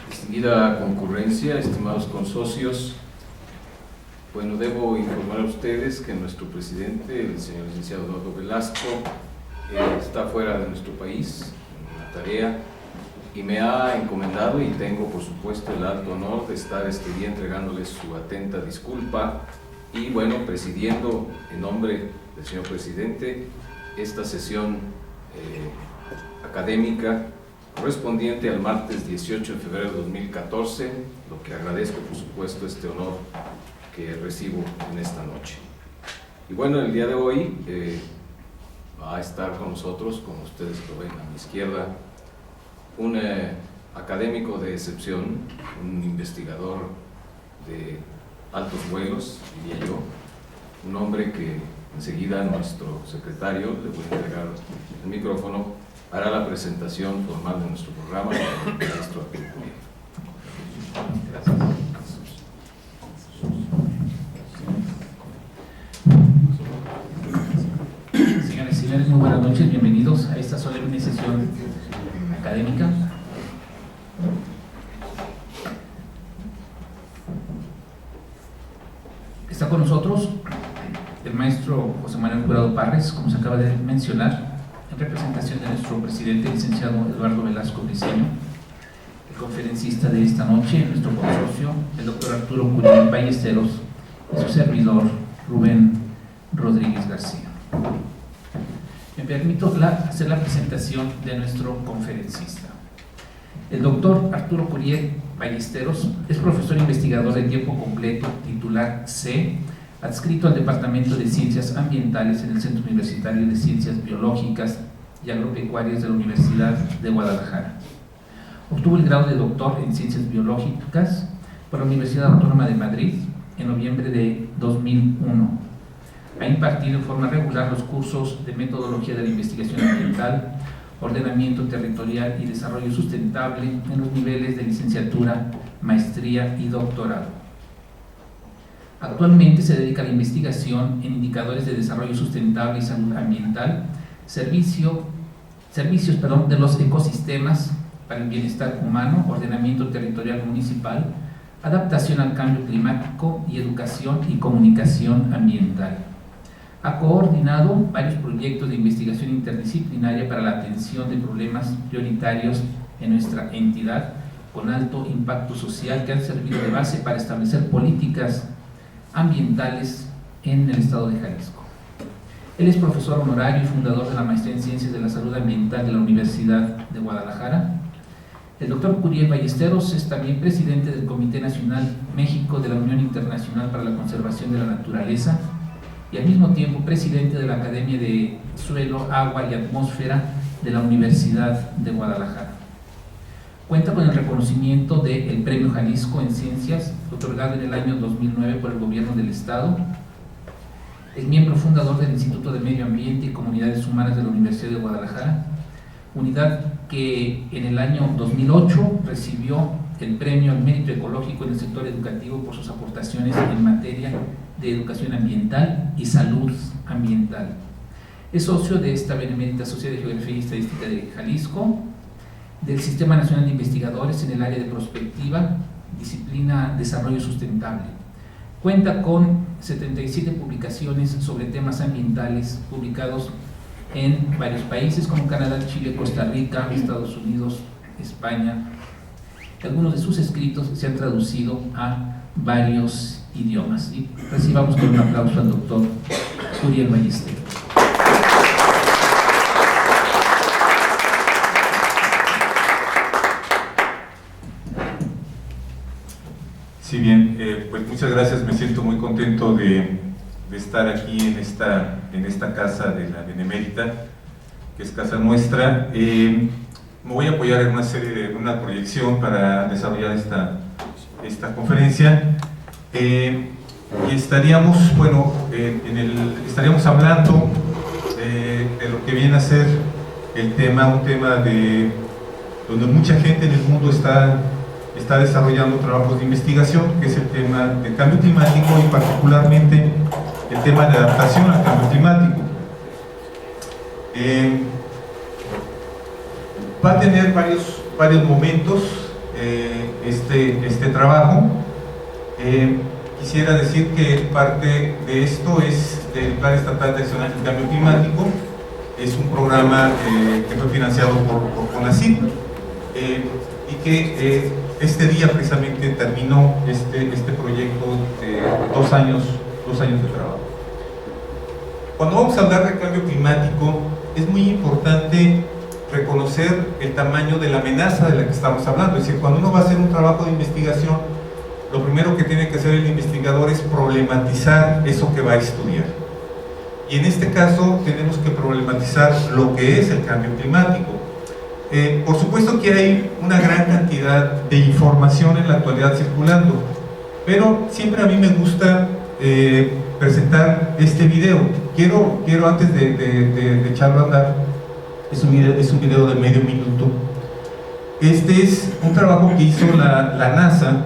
Distinguida concurrencia, estimados consocios, bueno, debo informar a ustedes que nuestro presidente, el señor licenciado Eduardo Velasco, está fuera de nuestro país en una tarea y me ha encomendado, y tengo por supuesto el alto honor de estar este día entregándoles su atenta disculpa y bueno, presidiendo en nombre del señor presidente esta sesión académica correspondiente al martes 18 de febrero de 2014, lo que agradezco por supuesto este honor que recibo en esta noche. Y bueno, el día de hoy va a estar con nosotros, como ustedes lo ven a mi izquierda, un académico de excepción, un investigador de altos vuelos, diría yo, un hombre que enseguida nuestro secretario, le voy a entregar el micrófono, hará la presentación formal de nuestro programa, el maestro Arturo Curiel. Gracias. Señoras y señores, muy buenas noches, bienvenidos a esta solemne sesión académica. Está con nosotros el maestro José Manuel Jurado Parres, como se acaba de mencionar, en representación de nuestro presidente, el licenciado Eduardo Velasco Briceño, el conferencista de esta noche, nuestro consorcio, el doctor Arturo Curiel Ballesteros, y su servidor, Rubén Rodríguez García. Me permito hacer la presentación de nuestro conferencista. El doctor Arturo Curiel Ballesteros es profesor investigador de tiempo completo, titular C, adscrito al Departamento de Ciencias Ambientales en el Centro Universitario de Ciencias Biológicas y Agropecuarias de la Universidad de Guadalajara. Obtuvo el grado de doctor en Ciencias Biológicas por la Universidad Autónoma de Madrid en noviembre de 2001. Ha impartido en forma regular los cursos de Metodología de la Investigación Ambiental, Ordenamiento Territorial y Desarrollo Sustentable en los niveles de licenciatura, maestría y doctorado. Actualmente se dedica a la investigación en indicadores de desarrollo sustentable y salud ambiental, servicios de los ecosistemas para el bienestar humano, ordenamiento territorial municipal, adaptación al cambio climático y educación y comunicación ambiental. Ha coordinado varios proyectos de investigación interdisciplinaria para la atención de problemas prioritarios en nuestra entidad con alto impacto social que han servido de base para establecer políticas ambientales en el estado de Jalisco. Él es profesor honorario y fundador de la Maestría en Ciencias de la Salud Ambiental de la Universidad de Guadalajara. El doctor Curiel Ballesteros es también presidente del Comité Nacional México de la Unión Internacional para la Conservación de la Naturaleza y al mismo tiempo presidente de la Academia de Suelo, Agua y Atmósfera de la Universidad de Guadalajara. Cuenta con el reconocimiento del Premio Jalisco en Ciencias, otorgado en el año 2009 por el Gobierno del Estado. Es miembro fundador del Instituto de Medio Ambiente y Comunidades Humanas de la Universidad de Guadalajara, unidad que en el año 2008 recibió el Premio al Mérito Ecológico en el sector educativo por sus aportaciones en materia de educación ambiental y salud ambiental. Es socio de esta Benemérita Sociedad de Geografía y Estadística de Jalisco, del Sistema Nacional de Investigadores en el área de prospectiva, disciplina Desarrollo Sustentable. Cuenta con 77 publicaciones sobre temas ambientales publicados en varios países como Canadá, Chile, Costa Rica, Estados Unidos, España. Algunos de sus escritos se han traducido a varios idiomas. Y recibamos con un aplauso al doctor Curiel Ballesteros. Sí, bien, pues muchas gracias, me siento muy contento de estar aquí en esta casa de la Benemérita, que es casa nuestra. Me voy a apoyar en una proyección para desarrollar esta conferencia. Y estaríamos, estaríamos hablando de lo que viene a ser un tema donde mucha gente en el mundo está desarrollando trabajos de investigación, que es el tema del cambio climático y particularmente el tema de adaptación al cambio climático. Va a tener varios momentos este trabajo. Quisiera decir que parte de esto es del Plan Estatal de Acción ante el Cambio Climático. Es un programa que fue financiado por CONACYT y que este día precisamente terminó este proyecto de 2 años de trabajo. Cuando vamos a hablar de cambio climático, es muy importante reconocer el tamaño de la amenaza de la que estamos hablando. Es decir, cuando uno va a hacer un trabajo de investigación, lo primero que tiene que hacer el investigador es problematizar eso que va a estudiar. Y en este caso tenemos que problematizar lo que es el cambio climático. Por supuesto que hay una gran cantidad de información en la actualidad circulando, pero siempre a mí me gusta presentar este video. Quiero antes de echarlo a andar, es un video de medio minuto. Este es un trabajo que hizo la NASA,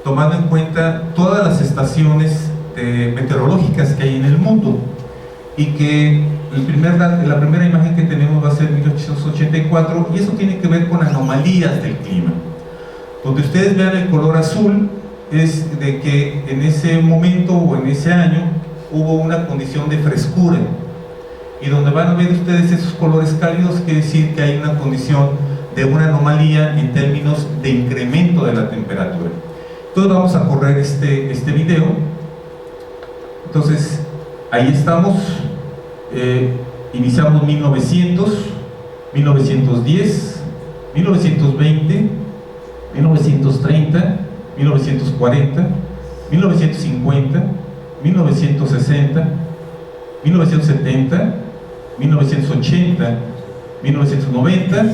tomando en cuenta todas las estaciones meteorológicas que hay en el mundo, y que la primera imagen que tenemos va a ser 1884, y eso tiene que ver con anomalías del clima. Donde ustedes vean el color azul es de que en ese momento o en ese año hubo una condición de frescura, y donde van a ver ustedes esos colores cálidos quiere decir que hay una condición de una anomalía en términos de incremento de la temperatura. Entonces vamos a correr este video. Entonces ahí estamos, iniciamos 1900, 1910, 1920, 1930, 1940, 1950, 1960, 1970, 1980, 1990,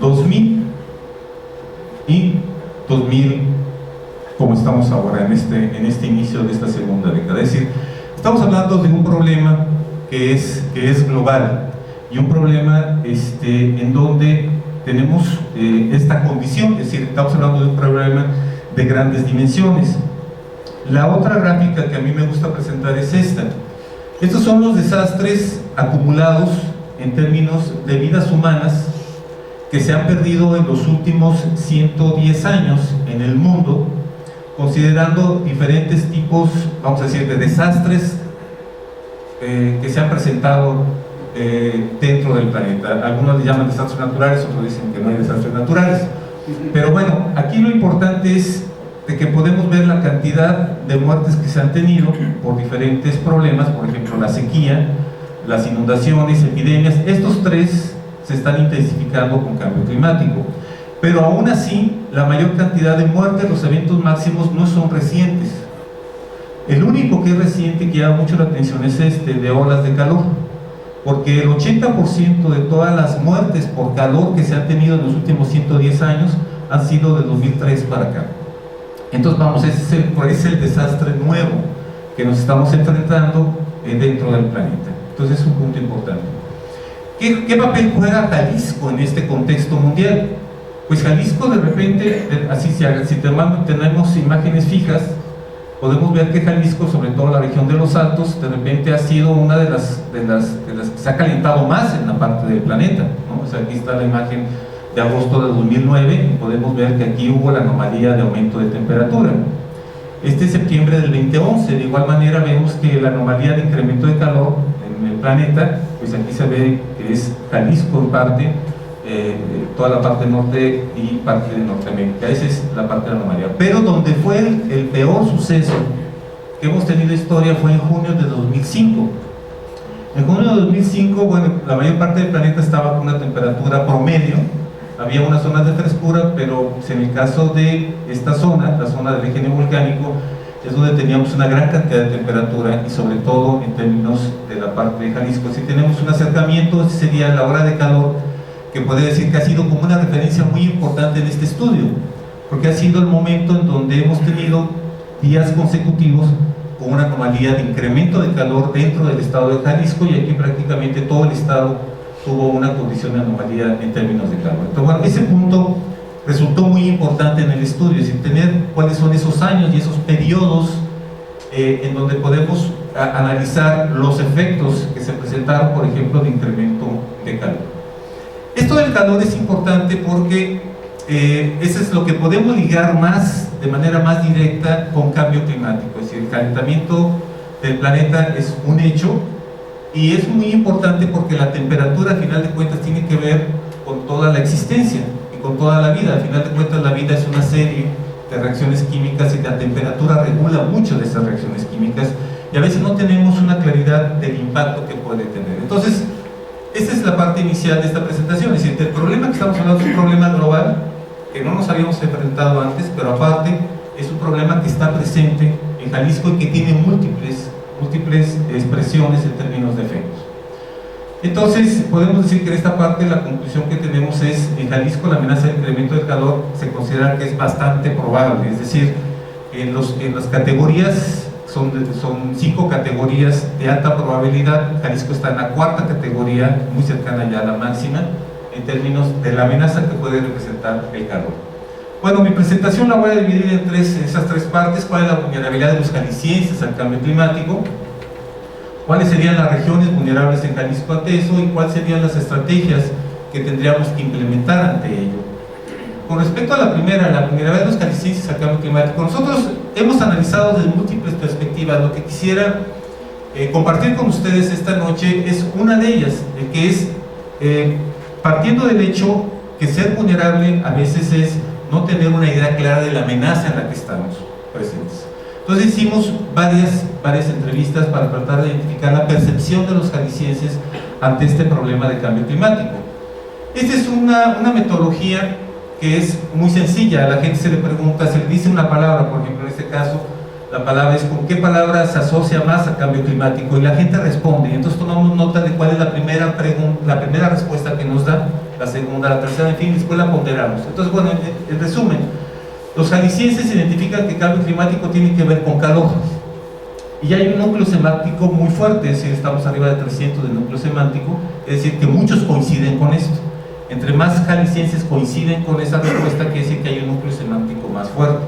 2000 y 2000, como estamos ahora en este inicio de esta segunda década. Es decir, estamos hablando de un problema que es global, y un problema en donde tenemos esta condición, es decir, estamos hablando de un problema de grandes dimensiones. La otra gráfica que a mí me gusta presentar es esta. Estos son los desastres acumulados en términos de vidas humanas que se han perdido en los últimos 110 años en el mundo, considerando diferentes tipos, vamos a decir, de desastres que se han presentado dentro del planeta. Algunos le llaman desastres naturales, otros dicen que no hay desastres naturales. Pero bueno, aquí lo importante es de que podemos ver la cantidad de muertes que se han tenido por diferentes problemas, por ejemplo la sequía, las inundaciones, epidemias. Estos tres se están intensificando con cambio climático, pero aún así la mayor cantidad de muertes, los eventos máximos no son recientes. El único que es reciente, que llama mucho la atención, es de olas de calor, porque el 80% de todas las muertes por calor que se han tenido en los últimos 110 años han sido de 2003 para acá. Entonces vamos, ese es el desastre nuevo que nos estamos enfrentando dentro del planeta. Entonces es un punto importante. ¿Qué papel juega Jalisco en este contexto mundial? Pues Jalisco, de repente, si tenemos imágenes fijas, podemos ver que Jalisco, sobre todo la región de los Altos, de repente ha sido una de las que se ha calentado más en la parte del planeta, ¿no? O sea, aquí está la imagen de agosto de 2009 y podemos ver que aquí hubo la anomalía de aumento de temperatura. Este es septiembre del 2011, de igual manera vemos que la anomalía de incremento de calor en el planeta, pues aquí se ve que es Jalisco en parte, toda la parte norte y parte de Norteamérica. Esa es la parte de la anomalía. Pero donde fue el peor suceso que hemos tenido historia fue en junio de 2005. En junio de 2005, bueno, la mayor parte del planeta estaba con una temperatura promedio, había unas zonas de frescura, pero en el caso de esta zona, la zona del eje neovolcánico, es donde teníamos una gran cantidad de temperatura, y sobre todo en términos de la parte de Jalisco. Si tenemos un acercamiento, ese sería la ola de calor, que puede decir que ha sido como una referencia muy importante en este estudio, porque ha sido el momento en donde hemos tenido días consecutivos con una anomalía de incremento de calor dentro del estado de Jalisco, y aquí prácticamente todo el estado tuvo una condición de anomalía en términos de calor. Entonces, bueno, ese punto resultó muy importante en el estudio, es decir, tener cuáles son esos años y esos periodos en donde podemos analizar los efectos que se presentaron, por ejemplo, de incremento de calor. Esto del calor es importante porque eso es lo que podemos ligar más, de manera más directa, con cambio climático. Es decir, el calentamiento del planeta es un hecho y es muy importante porque la temperatura, al final de cuentas, tiene que ver con toda la existencia y con toda la vida. Al final de cuentas, la vida es una serie de reacciones químicas y la temperatura regula mucho de esas reacciones químicas y a veces no tenemos una claridad del impacto que puede tener. Entonces, esta es la parte inicial de esta presentación. Es decir, el problema que estamos hablando es un problema global que no nos habíamos enfrentado antes, pero aparte es un problema que está presente en Jalisco y que tiene múltiples expresiones en términos de efectos. Entonces, podemos decir que en esta parte la conclusión que tenemos es: en Jalisco la amenaza de incremento del calor se considera que es bastante probable. Es decir, en las categorías, son 5 categorías de alta probabilidad. Jalisco está en la 4ª categoría, muy cercana ya a la máxima, en términos de la amenaza que puede representar el calor. Bueno, mi presentación la voy a dividir en esas tres partes. ¿Cuál es la vulnerabilidad de los jaliscienses al cambio climático? ¿Cuáles serían las regiones vulnerables en Jalisco ante eso? ¿Y cuáles serían las estrategias que tendríamos que implementar ante ello? Con respecto a la primera, la vulnerabilidad de los jaliscienses al cambio climático, nosotros hemos analizado desde múltiples perspectivas. Lo que quisiera compartir con ustedes esta noche es una de ellas, que es partiendo del hecho que ser vulnerable a veces es no tener una idea clara de la amenaza en la que estamos presentes. Entonces hicimos varias entrevistas para tratar de identificar la percepción de los jaliscienses ante este problema de cambio climático. Esta es una metodología que es muy sencilla. A la gente se le pregunta, se le dice una palabra, por ejemplo, en este caso, la palabra es ¿con qué palabra se asocia más a cambio climático? Y la gente responde, y entonces tomamos nota de cuál es la primera respuesta que nos da, la segunda, la tercera, en fin, después la ponderamos. Entonces, bueno, en resumen, los jaliscienses identifican que el cambio climático tiene que ver con calor. Y hay un núcleo semántico muy fuerte, es decir, estamos arriba de 300 de núcleo semántico, es decir, que muchos coinciden con esto. Entre más jaliscienses coinciden con esa respuesta, quiere decir que hay un núcleo semántico más fuerte.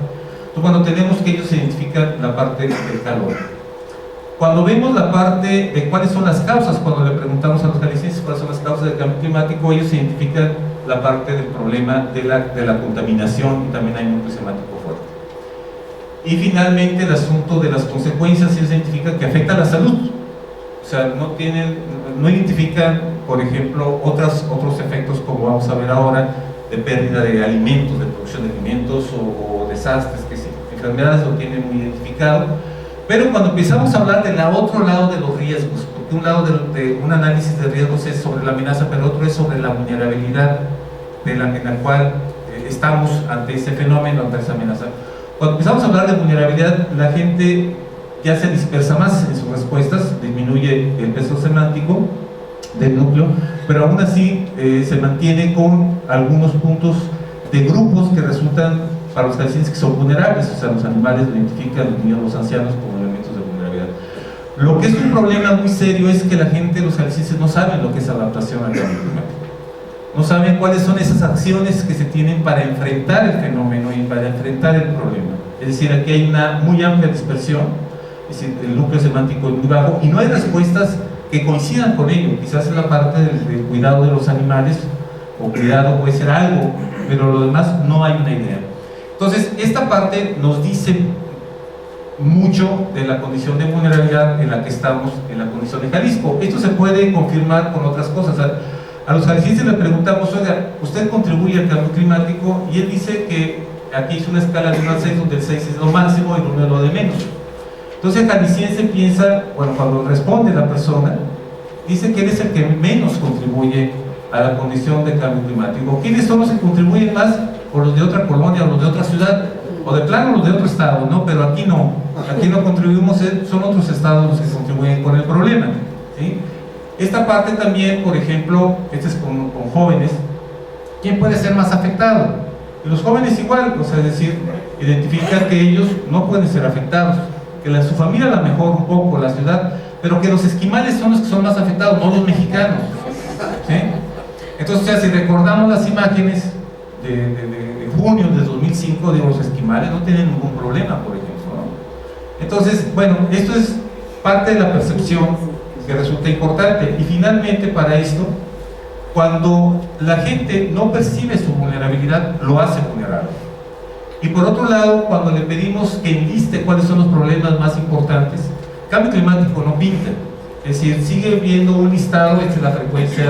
Entonces, cuando tenemos que ellos identifican la parte del calor. Cuando vemos la parte de cuáles son las causas, cuando le preguntamos a los jaliscienses cuáles son las causas del cambio climático, ellos identifican la parte del problema de la contaminación y también hay un núcleo semántico fuerte. Y finalmente el asunto de las consecuencias, ellos identifican que afecta a la salud. O sea, no identifican, por ejemplo, otros efectos como vamos a ver ahora, de pérdida de alimentos, de producción de alimentos o desastres, que sí, enfermedades lo tienen muy identificado. Pero cuando empezamos a hablar del otro lado de los riesgos, porque un lado de un análisis de riesgos es sobre la amenaza, pero otro es sobre la vulnerabilidad en la cual estamos ante ese fenómeno, ante esa amenaza. Cuando empezamos a hablar de vulnerabilidad, la gente ya se dispersa más en sus respuestas, disminuye el peso semántico del núcleo, pero aún así se mantiene con algunos puntos de grupos que resultan para los jaliscienses que son vulnerables. O sea, los animales lo identifican, los niños, los ancianos como elementos de vulnerabilidad. Lo que es un problema muy serio es que la gente, los jaliscienses, no saben lo que es adaptación al cambio climático. No saben cuáles son esas acciones que se tienen para enfrentar el fenómeno y para enfrentar el problema. Es decir, aquí hay una muy amplia dispersión, es decir, el núcleo semántico es muy bajo y no hay respuestas que coincidan con ello. Quizás es la parte del cuidado de los animales, o cuidado puede ser algo, pero lo demás no hay una idea. Entonces, esta parte nos dice mucho de la condición de vulnerabilidad en la que estamos en la condición de Jalisco. Esto se puede confirmar con otras cosas. A los jaliscienses le preguntamos, oiga, ¿usted contribuye al cambio climático? Y él dice que aquí hizo una escala de 1 al 6, donde el 6 es lo máximo y el 1 es lo de menos. Entonces el jalisciense piensa, bueno, cuando responde la persona, dice que él es el que menos contribuye a la condición de cambio climático. ¿Quiénes son los que contribuyen más? O los de otra colonia, o los de otra ciudad, o de plano los de otro estado, ¿no? Pero aquí no contribuimos, son otros estados los que contribuyen con el problema, ¿sí? Esta parte también, por ejemplo, este es con jóvenes, ¿quién puede ser más afectado? Y los jóvenes igual, o sea, es decir, identifican que ellos no pueden ser afectados, que su familia a lo mejor un poco, la ciudad, pero que los esquimales son los que son más afectados, no los mexicanos, ¿sí? Entonces, o sea, si recordamos las imágenes de junio de 2005, de los esquimales no tienen ningún problema, por ejemplo, ¿no? Entonces, bueno, esto es parte de la percepción que resulta importante. Y finalmente, para esto, cuando la gente no percibe su vulnerabilidad, lo hace vulnerable. Y por otro lado, cuando le pedimos que enliste cuáles son los problemas más importantes, cambio climático no pinta. Es decir, sigue viendo un listado, esta es la frecuencia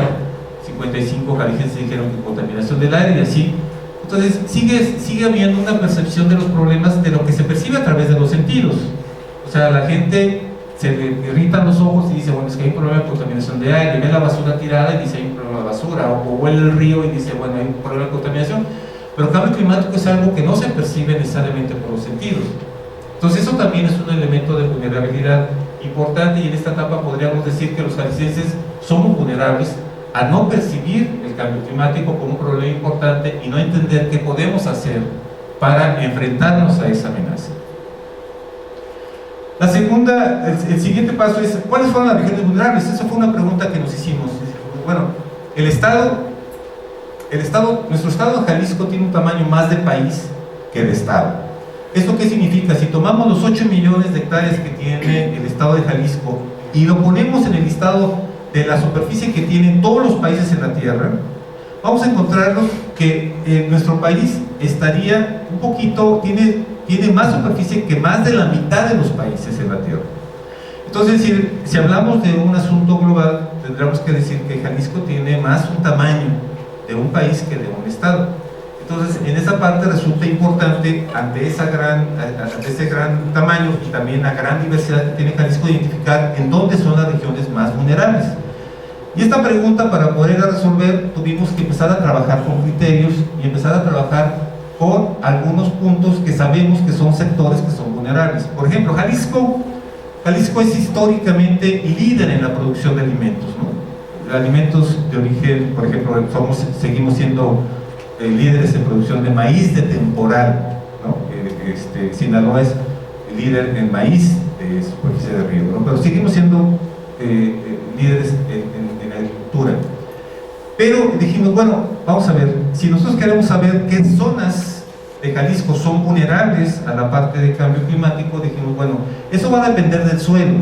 55, caligenses dijeron que contaminación del aire y así. Entonces sigue habiendo una percepción de los problemas de lo que se percibe a través de los sentidos. O sea, la gente se le irritan los ojos y dice, bueno, es que hay un problema de contaminación de aire, ve la basura tirada y dice hay un problema de basura, o huele el río y dice, bueno, hay un problema de contaminación. Pero el cambio climático es algo que no se percibe necesariamente por los sentidos. Entonces eso también es un elemento de vulnerabilidad importante, y en esta etapa podríamos decir que los jaliscienses somos vulnerables a no percibir el cambio climático como un problema importante y no entender qué podemos hacer para enfrentarnos a esa amenaza. La segunda, el siguiente paso es, ¿cuáles fueron las regiones vulnerables? Esa fue una pregunta que nos hicimos. Bueno, nuestro estado de Jalisco tiene un tamaño más de país que de estado. ¿Esto qué significa? Si tomamos los 8 millones de hectáreas que tiene el estado de Jalisco y lo ponemos en el listado de la superficie que tienen todos los países en la Tierra, vamos a encontrarnos que nuestro país estaría un poquito, tiene más superficie que más de la mitad de los países en la Tierra. Entonces, si hablamos de un asunto global, tendríamos que decir que Jalisco tiene más un tamaño de un país que de un estado. Entonces, en esa parte resulta importante, ante ese gran tamaño y también la gran diversidad que tiene Jalisco, identificar en dónde son las regiones más vulnerables. Y esta pregunta, para poderla resolver, tuvimos que empezar a trabajar con criterios y empezar a trabajar con algunos puntos que sabemos que son sectores que son vulnerables. Por ejemplo, Jalisco es históricamente líder en la producción de alimentos, ¿no? Alimentos de origen, por ejemplo, seguimos siendo líderes en producción de maíz de temporal, ¿no? Sinaloa es líder en maíz de superficie de riego, ¿no? Pero seguimos siendo líderes en agricultura. Pero dijimos, bueno, vamos a ver, si nosotros queremos saber qué zonas de Jalisco son vulnerables a la parte de cambio climático, dijimos, bueno, eso va a depender del suelo.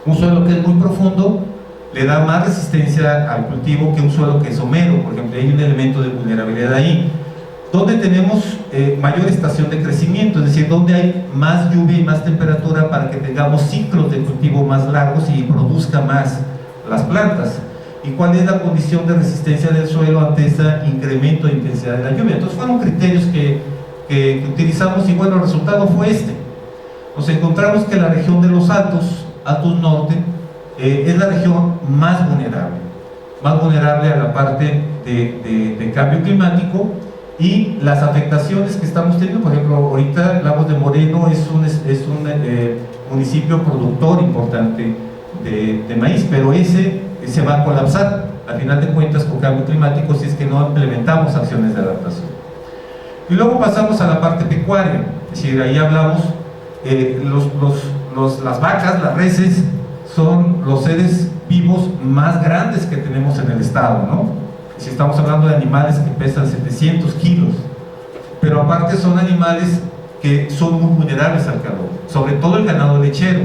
Un suelo que es muy profundo le da más resistencia al cultivo que un suelo que es somero. Por ejemplo, hay un elemento de vulnerabilidad ahí. Donde tenemos mayor estación de crecimiento, es decir, donde hay más lluvia y más temperatura para que tengamos ciclos de cultivo más largos y produzca más las plantas. ¿Y cuál es la condición de resistencia del suelo ante ese incremento de intensidad de la lluvia? Entonces fueron criterios que utilizamos, y bueno, el resultado fue este. Nos encontramos que la región de los Altos Norte, es la región más vulnerable a la parte de cambio climático, y las afectaciones que estamos teniendo. Por ejemplo, ahorita Lagos de Moreno es un municipio productor importante de maíz, pero ese se va a colapsar al final de cuentas con cambio climático si es que no implementamos acciones de adaptación. Y luego pasamos a la parte pecuaria, es decir, ahí hablamos, las vacas, las reses, son los seres vivos más grandes que tenemos en el estado, ¿no? Si estamos hablando de animales que pesan 700 kilos, pero aparte son animales que son muy vulnerables al calor, sobre todo el ganado lechero,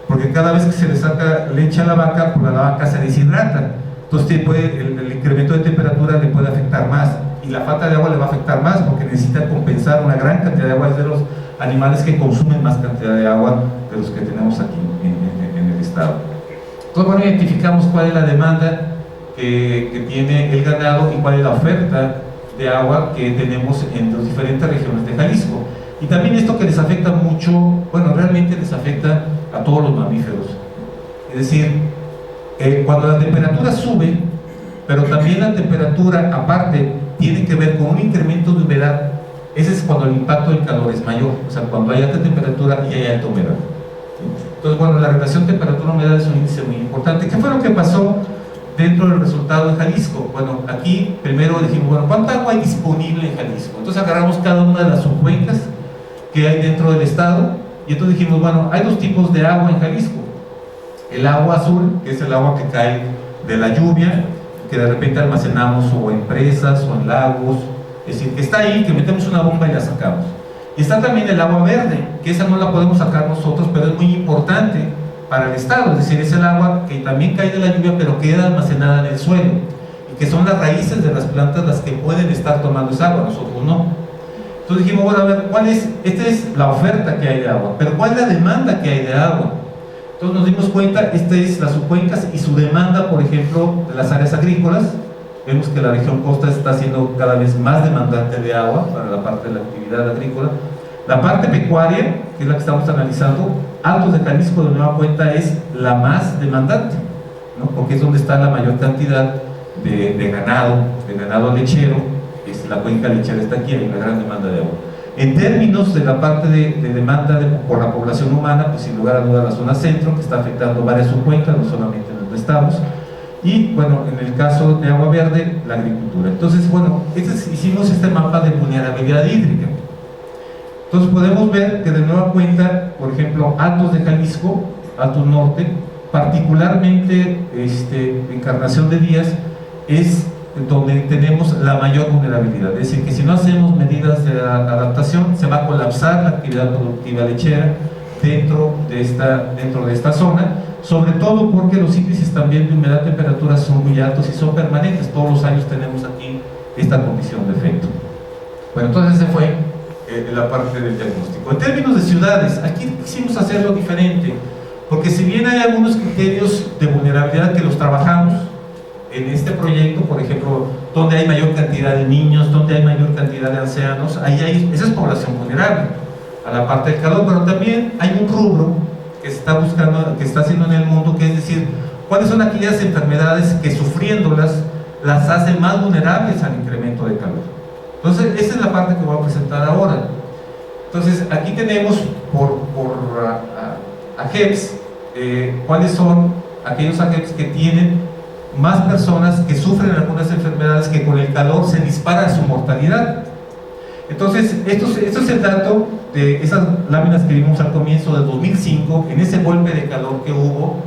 porque cada vez que se le saca leche a la vaca, pues la vaca se deshidrata, entonces el incremento de temperatura le puede afectar más, y la falta de agua le va a afectar más, porque necesita compensar una gran cantidad de agua. Es de los animales que consumen más cantidad de agua de los que tenemos aquí en el estado. Entonces, bueno, identificamos cuál es la demanda que tiene el ganado y cuál es la oferta de agua que tenemos en las diferentes regiones de Jalisco. Y también esto que les afecta mucho, bueno, realmente les afecta a todos los mamíferos. Es decir, cuando la temperatura sube, pero también la temperatura aparte tiene que ver con un incremento de humedad, ese es cuando el impacto del calor es mayor, o sea, cuando hay alta temperatura y hay alta humedad. Entonces, bueno, la relación temperatura-humedad es un índice muy importante. ¿Qué fue lo que pasó dentro del resultado de Jalisco? Bueno, aquí primero dijimos, bueno, ¿cuánta agua hay disponible en Jalisco? Entonces agarramos cada una de las subcuencas que hay dentro del estado, y entonces dijimos, bueno, hay dos tipos de agua en Jalisco. El agua azul, que es el agua que cae de la lluvia, que de repente almacenamos o en presas o en lagos, es decir, que está ahí, que metemos una bomba y la sacamos. Y está también el agua verde, que esa no la podemos sacar nosotros, pero es muy importante para el Estado, es decir, es el agua que también cae de la lluvia pero queda almacenada en el suelo, y que son las raíces de las plantas las que pueden estar tomando esa agua, nosotros no. Entonces dijimos, bueno, a ver, esta es la oferta que hay de agua, pero ¿cuál es la demanda que hay de agua? Entonces nos dimos cuenta, esta es las subcuencas y su demanda, por ejemplo, de las áreas agrícolas. Vemos que la región costa está siendo cada vez más demandante de agua para la parte de la actividad agrícola. La parte pecuaria, que es la que estamos analizando, Altos de Jalisco de nueva cuenta es la más demandante, ¿no? Porque es donde está la mayor cantidad de ganado lechero. La cuenca lechera está aquí, hay una gran demanda de agua. En términos de la parte de demanda por la población humana, pues sin lugar a dudas la zona centro, que está afectando varias subcuencas, no solamente en donde estamos, y bueno, en el caso de Agua Verde, la agricultura. Entonces, bueno, hicimos este mapa de vulnerabilidad hídrica. Entonces podemos ver que de nueva cuenta, por ejemplo, Altos de Jalisco, Altos Norte, particularmente Encarnación de Díaz, es donde tenemos la mayor vulnerabilidad. Es decir, que si no hacemos medidas de adaptación, se va a colapsar la actividad productiva lechera dentro de esta zona, sobre todo porque los índices también de humedad, temperatura son muy altos y son permanentes. Todos los años tenemos aquí esta condición de efecto. Bueno, entonces ese fue la parte del diagnóstico. En términos de ciudades, aquí quisimos hacerlo diferente, porque si bien hay algunos criterios de vulnerabilidad que los trabajamos en este proyecto, por ejemplo, donde hay mayor cantidad de niños, donde hay mayor cantidad de ancianos, esa es población vulnerable a la parte del calor, pero también hay un rubro que se está buscando, que está haciendo en el mundo, que es decir, cuáles son aquellas enfermedades que sufriéndolas las hacen más vulnerables al incremento de calor. Entonces, esa es la parte que voy a presentar ahora. Entonces, aquí tenemos por AGEPS, cuáles son aquellos AGEPS que tienen más personas que sufren algunas enfermedades, que con el calor se dispara su mortalidad. Entonces, esto es el dato de esas láminas que vimos al comienzo del 2005, en ese golpe de calor que hubo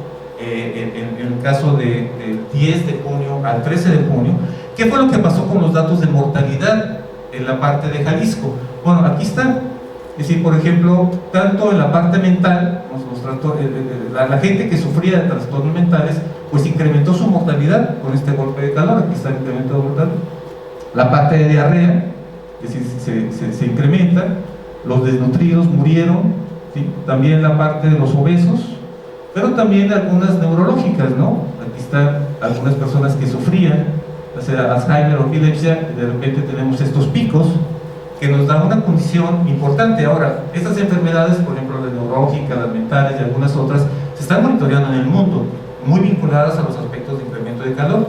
en el caso del 10 de junio al 13 de junio. ¿Qué fue lo que pasó con los datos de mortalidad en la parte de Jalisco? Bueno, aquí están. Es decir, por ejemplo, tanto en la parte mental, la gente que sufría de trastornos mentales, pues incrementó su mortalidad con este golpe de calor. Aquí está el incremento de mortalidad. La parte de diarrea, es decir, se incrementa. Los desnutridos murieron, ¿sí? También la parte de los obesos, pero también algunas neurológicas, ¿no? Aquí están algunas personas que sufrían, o sea, Alzheimer o epilepsia, y de repente tenemos estos picos que nos dan una condición importante. Ahora, estas enfermedades, por ejemplo, las neurológicas, las mentales y algunas otras, se están monitoreando en el mundo, muy vinculadas a los aspectos de incremento de calor.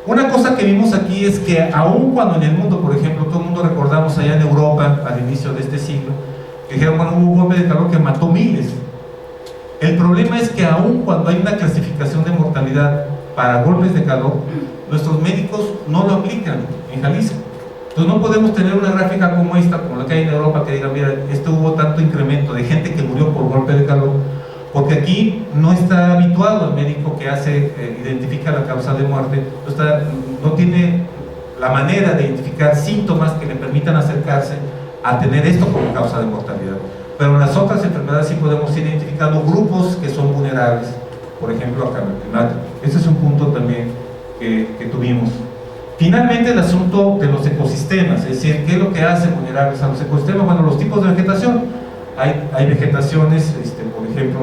Una cosa que vimos aquí es que aun cuando en el mundo, por ejemplo, todo el mundo recordamos allá en Europa, al inicio de este siglo, que dijeron, bueno, hubo un golpe de calor que mató miles. El problema es que aun cuando hay una clasificación de mortalidad para golpes de calor, nuestros médicos no lo aplican en Jalisco. Entonces no podemos tener una gráfica como esta, como la que hay en Europa, que diga, mira, hubo tanto incremento de gente que murió por golpe de calor, porque aquí no está habituado el médico que identifica la causa de muerte, no tiene la manera de identificar síntomas que le permitan acercarse a tener esto como causa de mortalidad. Pero en las otras enfermedades sí podemos ir identificando grupos que son vulnerables, por ejemplo, a cambio climático. Ese es un punto también que tuvimos. Finalmente, el asunto de los ecosistemas, es decir, ¿qué es lo que hace vulnerables a los ecosistemas? Bueno, los tipos de vegetación. Hay vegetaciones, por ejemplo,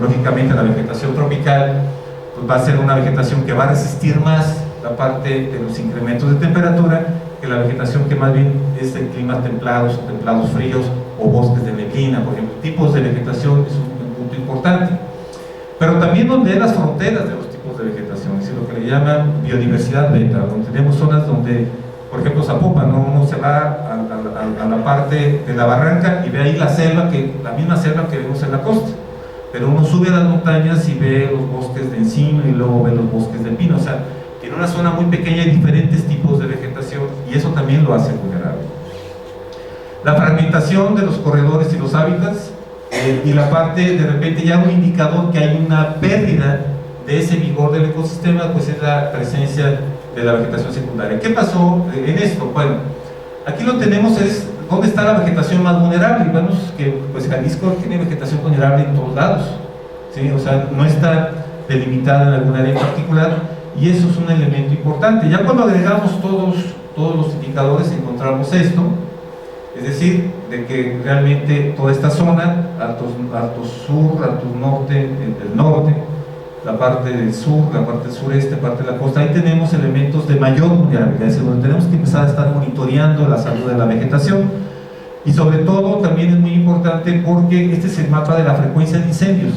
lógicamente la vegetación tropical pues va a ser una vegetación que va a resistir más la parte de los incrementos de temperatura que la vegetación que más bien es en climas templados o templados fríos o bosques de neblina, por ejemplo. Tipos de vegetación es un punto importante. Pero también donde hay las fronteras de los tipos de vegetación, es decir, lo que le llaman biodiversidad beta, donde tenemos zonas donde, por ejemplo, Zapopan, ¿no? Uno se va a la parte de la barranca y ve ahí la misma selva que vemos en la costa, pero uno sube a las montañas y ve los bosques de encino y luego ve los bosques de pino. O sea, tiene una zona muy pequeña y diferentes tipos de vegetación, y eso también lo hace vulnerable. La fragmentación de los corredores y los hábitats, y la parte, de repente ya un indicador que hay una pérdida de ese vigor del ecosistema, pues es la presencia de la vegetación secundaria. ¿Qué pasó en esto? Bueno, aquí lo tenemos, es dónde está la vegetación más vulnerable, y vemos que pues Jalisco tiene vegetación vulnerable en todos lados, ¿sí? O sea, no está delimitada en algún área en particular, y eso es un elemento importante. Ya cuando agregamos todos los indicadores encontramos esto, es decir, de que realmente toda esta zona, Altos Sur, Altos Norte, el norte, la parte del sur, la parte del sureste, parte de la costa, ahí tenemos elementos de mayor vulnerabilidad, es decir, donde tenemos que empezar a estar monitoreando la salud de la vegetación. Y sobre todo también es muy importante porque este es el mapa de la frecuencia de incendios,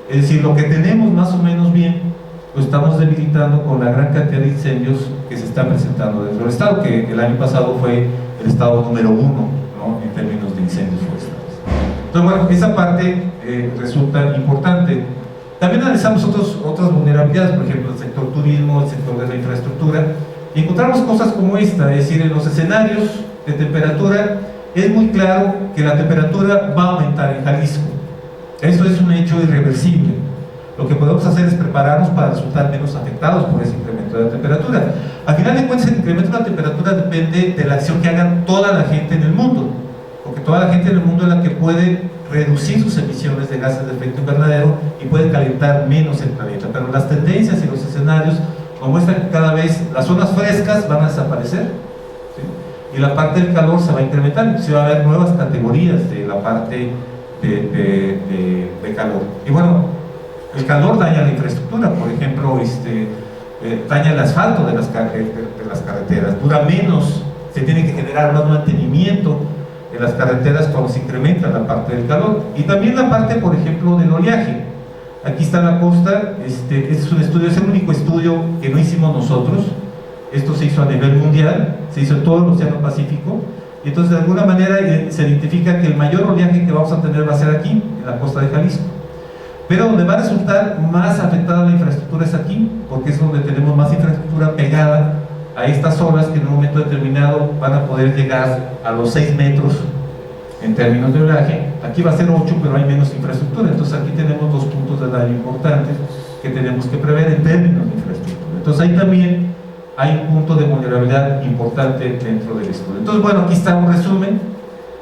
es decir, lo que tenemos más o menos bien lo estamos debilitando con la gran cantidad de incendios que se están presentando dentro del estado, que el año pasado fue el estado número 1, ¿no?, en términos de incendios forestales. Entonces, bueno, esa parte resulta importante. También analizamos otras vulnerabilidades, por ejemplo, el sector turismo, el sector de la infraestructura, y encontramos cosas como esta, es decir, en los escenarios de temperatura, es muy claro que la temperatura va a aumentar en Jalisco. Eso es un hecho irreversible. Lo que podemos hacer es prepararnos para resultar menos afectados por ese incremento de la temperatura. Al final de cuentas, el incremento de la temperatura depende de la acción que hagan toda la gente en el mundo, porque toda la gente en el mundo es la que puede reducir sus emisiones de gases de efecto invernadero y puede calentar menos el planeta. Pero las tendencias y los escenarios nos muestran que cada vez las zonas frescas van a desaparecer, ¿sí?, y la parte del calor se va a incrementar. Entonces va a haber nuevas categorías de la parte de calor. Y bueno, el calor daña la infraestructura, por ejemplo, daña el asfalto de las carreteras, dura menos, se tiene que generar más mantenimiento en las carreteras cuando se incrementa la parte del calor. Y también la parte, por ejemplo, del oleaje. Aquí está la costa, este es un estudio, es el único estudio que no hicimos nosotros. Esto se hizo a nivel mundial, se hizo en todo el Océano Pacífico, y entonces de alguna manera se identifica que el mayor oleaje que vamos a tener va a ser aquí, en la costa de Jalisco. Pero donde va a resultar más afectada la infraestructura es aquí, porque es donde tenemos más infraestructura pegada a estas olas que en un momento determinado van a poder llegar a los 6 metros en términos de oleaje. Aquí va a ser 8, pero hay menos infraestructura. Entonces aquí tenemos 2 puntos de daño importantes que tenemos que prever en términos de infraestructura. Entonces ahí también hay un punto de vulnerabilidad importante dentro del estudio. Entonces, bueno, aquí está un resumen.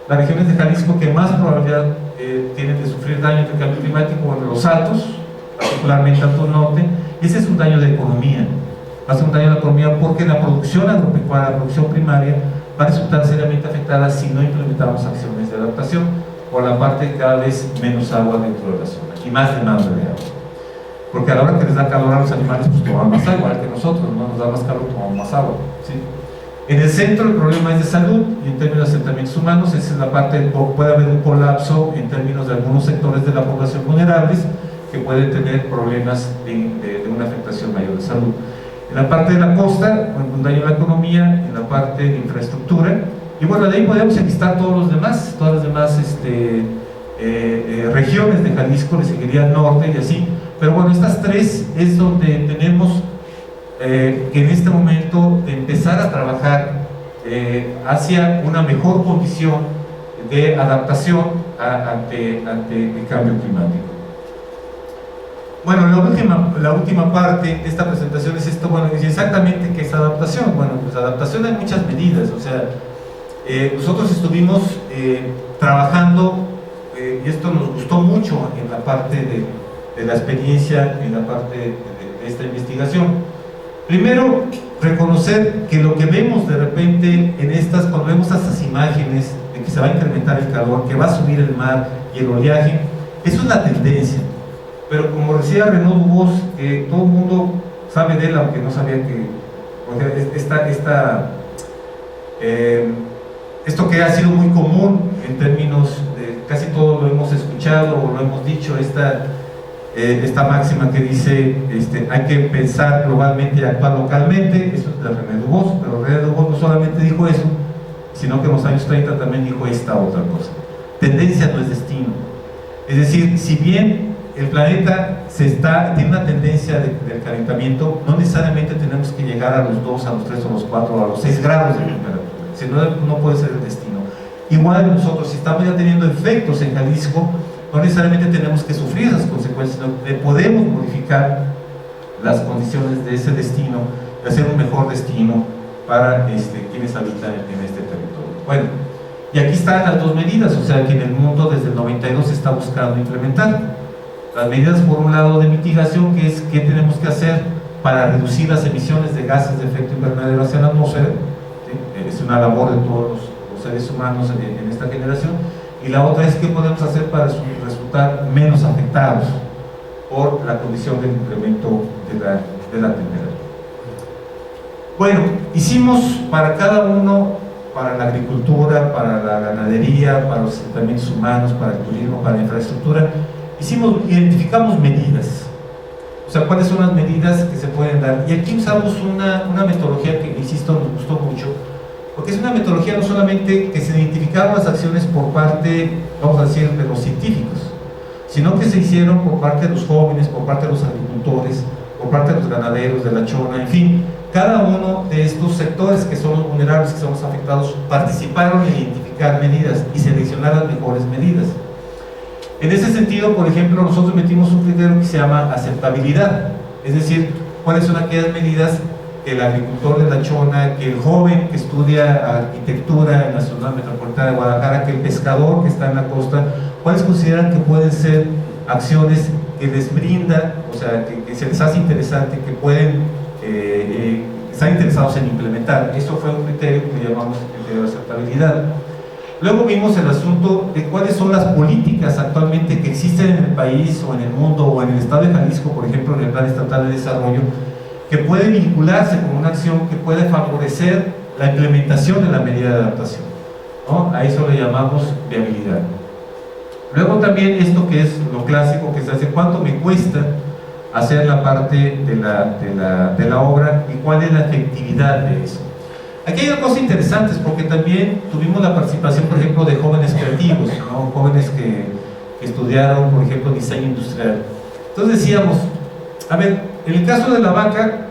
Las regiones de Jalisco que más probabilidad tienen de sufrir daño del cambio climático, bueno, los altos, particularmente Alto Norte. Ese es un daño de economía, va a ser un daño de la economía porque la producción agropecuaria, la producción primaria, va a resultar seriamente afectada si no implementamos acciones de adaptación, por la parte de cada vez menos agua dentro de la zona y más demanda de agua. Porque a la hora que les da calor a los animales, pues toman más agua, igual que nosotros, ¿no? Nos da más calor, tomamos más agua, ¿sí? En el centro el problema es de salud, y en términos de asentamientos humanos, esa es la parte, puede haber un colapso en términos de algunos sectores de la población vulnerables que pueden tener problemas de una afectación mayor de salud. En la parte de la costa, un daño a la economía, en la parte de infraestructura, y bueno, de ahí podemos enlistar todas las demás regiones de Jalisco, le seguiría el norte y así, pero bueno, estas tres es donde tenemos que en este momento empezar a trabajar hacia una mejor condición de adaptación ante el cambio climático. Bueno, la última parte de esta presentación es esto. Bueno, exactamente qué es adaptación. Bueno, pues adaptación hay muchas medidas, o sea, nosotros estuvimos trabajando, y esto nos gustó mucho en la parte de la experiencia, en la parte de esta investigación. Primero, reconocer que lo que vemos de repente cuando vemos estas imágenes de que se va a incrementar el calor, que va a subir el mar y el oleaje, es una tendencia. Pero como decía Renaud Dubos, que todo el mundo sabe de él, aunque no sabía que esto que ha sido muy común en términos de casi todos lo hemos escuchado o lo hemos dicho, esta máxima que dice hay que pensar globalmente y actuar localmente. Eso es de René Dubos, pero René Dubos no solamente dijo eso, sino que en los años 30 también dijo esta otra cosa: tendencia no es destino. Es decir, si bien el planeta tiene una tendencia del calentamiento, no necesariamente tenemos que llegar a los 2, a los 3, a los 4, a los 6 grados de temperatura, si no puede ser el destino. Igual nosotros, si estamos ya teniendo efectos en Jalisco, no necesariamente tenemos que sufrir esas consecuencias, sino que podemos modificar las condiciones de ese destino, de hacer un mejor destino para quienes habitan en este territorio. Bueno, y aquí están las dos medidas, o sea, que en el mundo desde el 92 se está buscando implementar. Las medidas, por un lado, de mitigación, que es qué tenemos que hacer para reducir las emisiones de gases de efecto invernadero hacia la atmósfera, ¿sí? Es una labor de todos los seres humanos en esta generación. Y la otra es qué podemos hacer para resultar menos afectados por la condición del incremento de la temperatura. Bueno, hicimos para cada uno, para la agricultura, para la ganadería, para los asentamientos humanos, para el turismo, para la infraestructura, identificamos medidas. O sea, cuáles son las medidas que se pueden dar. Y aquí usamos una metodología que, insisto, nos gustó mucho, porque es una metodología no solamente que se identificaron las acciones por parte, vamos a decir, de los científicos, sino que se hicieron por parte de los jóvenes, por parte de los agricultores, por parte de los ganaderos, de la chona, en fin, cada uno de estos sectores que son los vulnerables, que son los afectados, participaron en identificar medidas y seleccionar las mejores medidas. En ese sentido, por ejemplo, nosotros metimos un criterio que se llama aceptabilidad, es decir, cuáles son aquellas medidas que el agricultor de la chona, que el joven que estudia arquitectura en la zona metropolitana de Guadalajara, que el pescador que está en la costa, cuáles consideran que pueden ser acciones que les brinda, o sea, que se les hace interesante, que pueden estar interesados en implementar. Esto fue un criterio que llamamos criterio de aceptabilidad. Luego vimos el asunto de cuáles son las políticas actualmente que existen en el país o en el mundo o en el estado de Jalisco, por ejemplo, en el Plan Estatal de Desarrollo, que puede vincularse con una acción que puede favorecer la implementación de la medida de adaptación, ¿no? A eso le llamamos viabilidad. Luego también esto que es lo clásico, que se hace, ¿cuánto me cuesta hacer la parte de la obra y cuál es la efectividad de eso? Aquí hay cosas interesantes porque también tuvimos la participación, por ejemplo, de jóvenes creativos, ¿no? Jóvenes que estudiaron, por ejemplo, diseño industrial. Entonces decíamos, a ver, en el caso de la vaca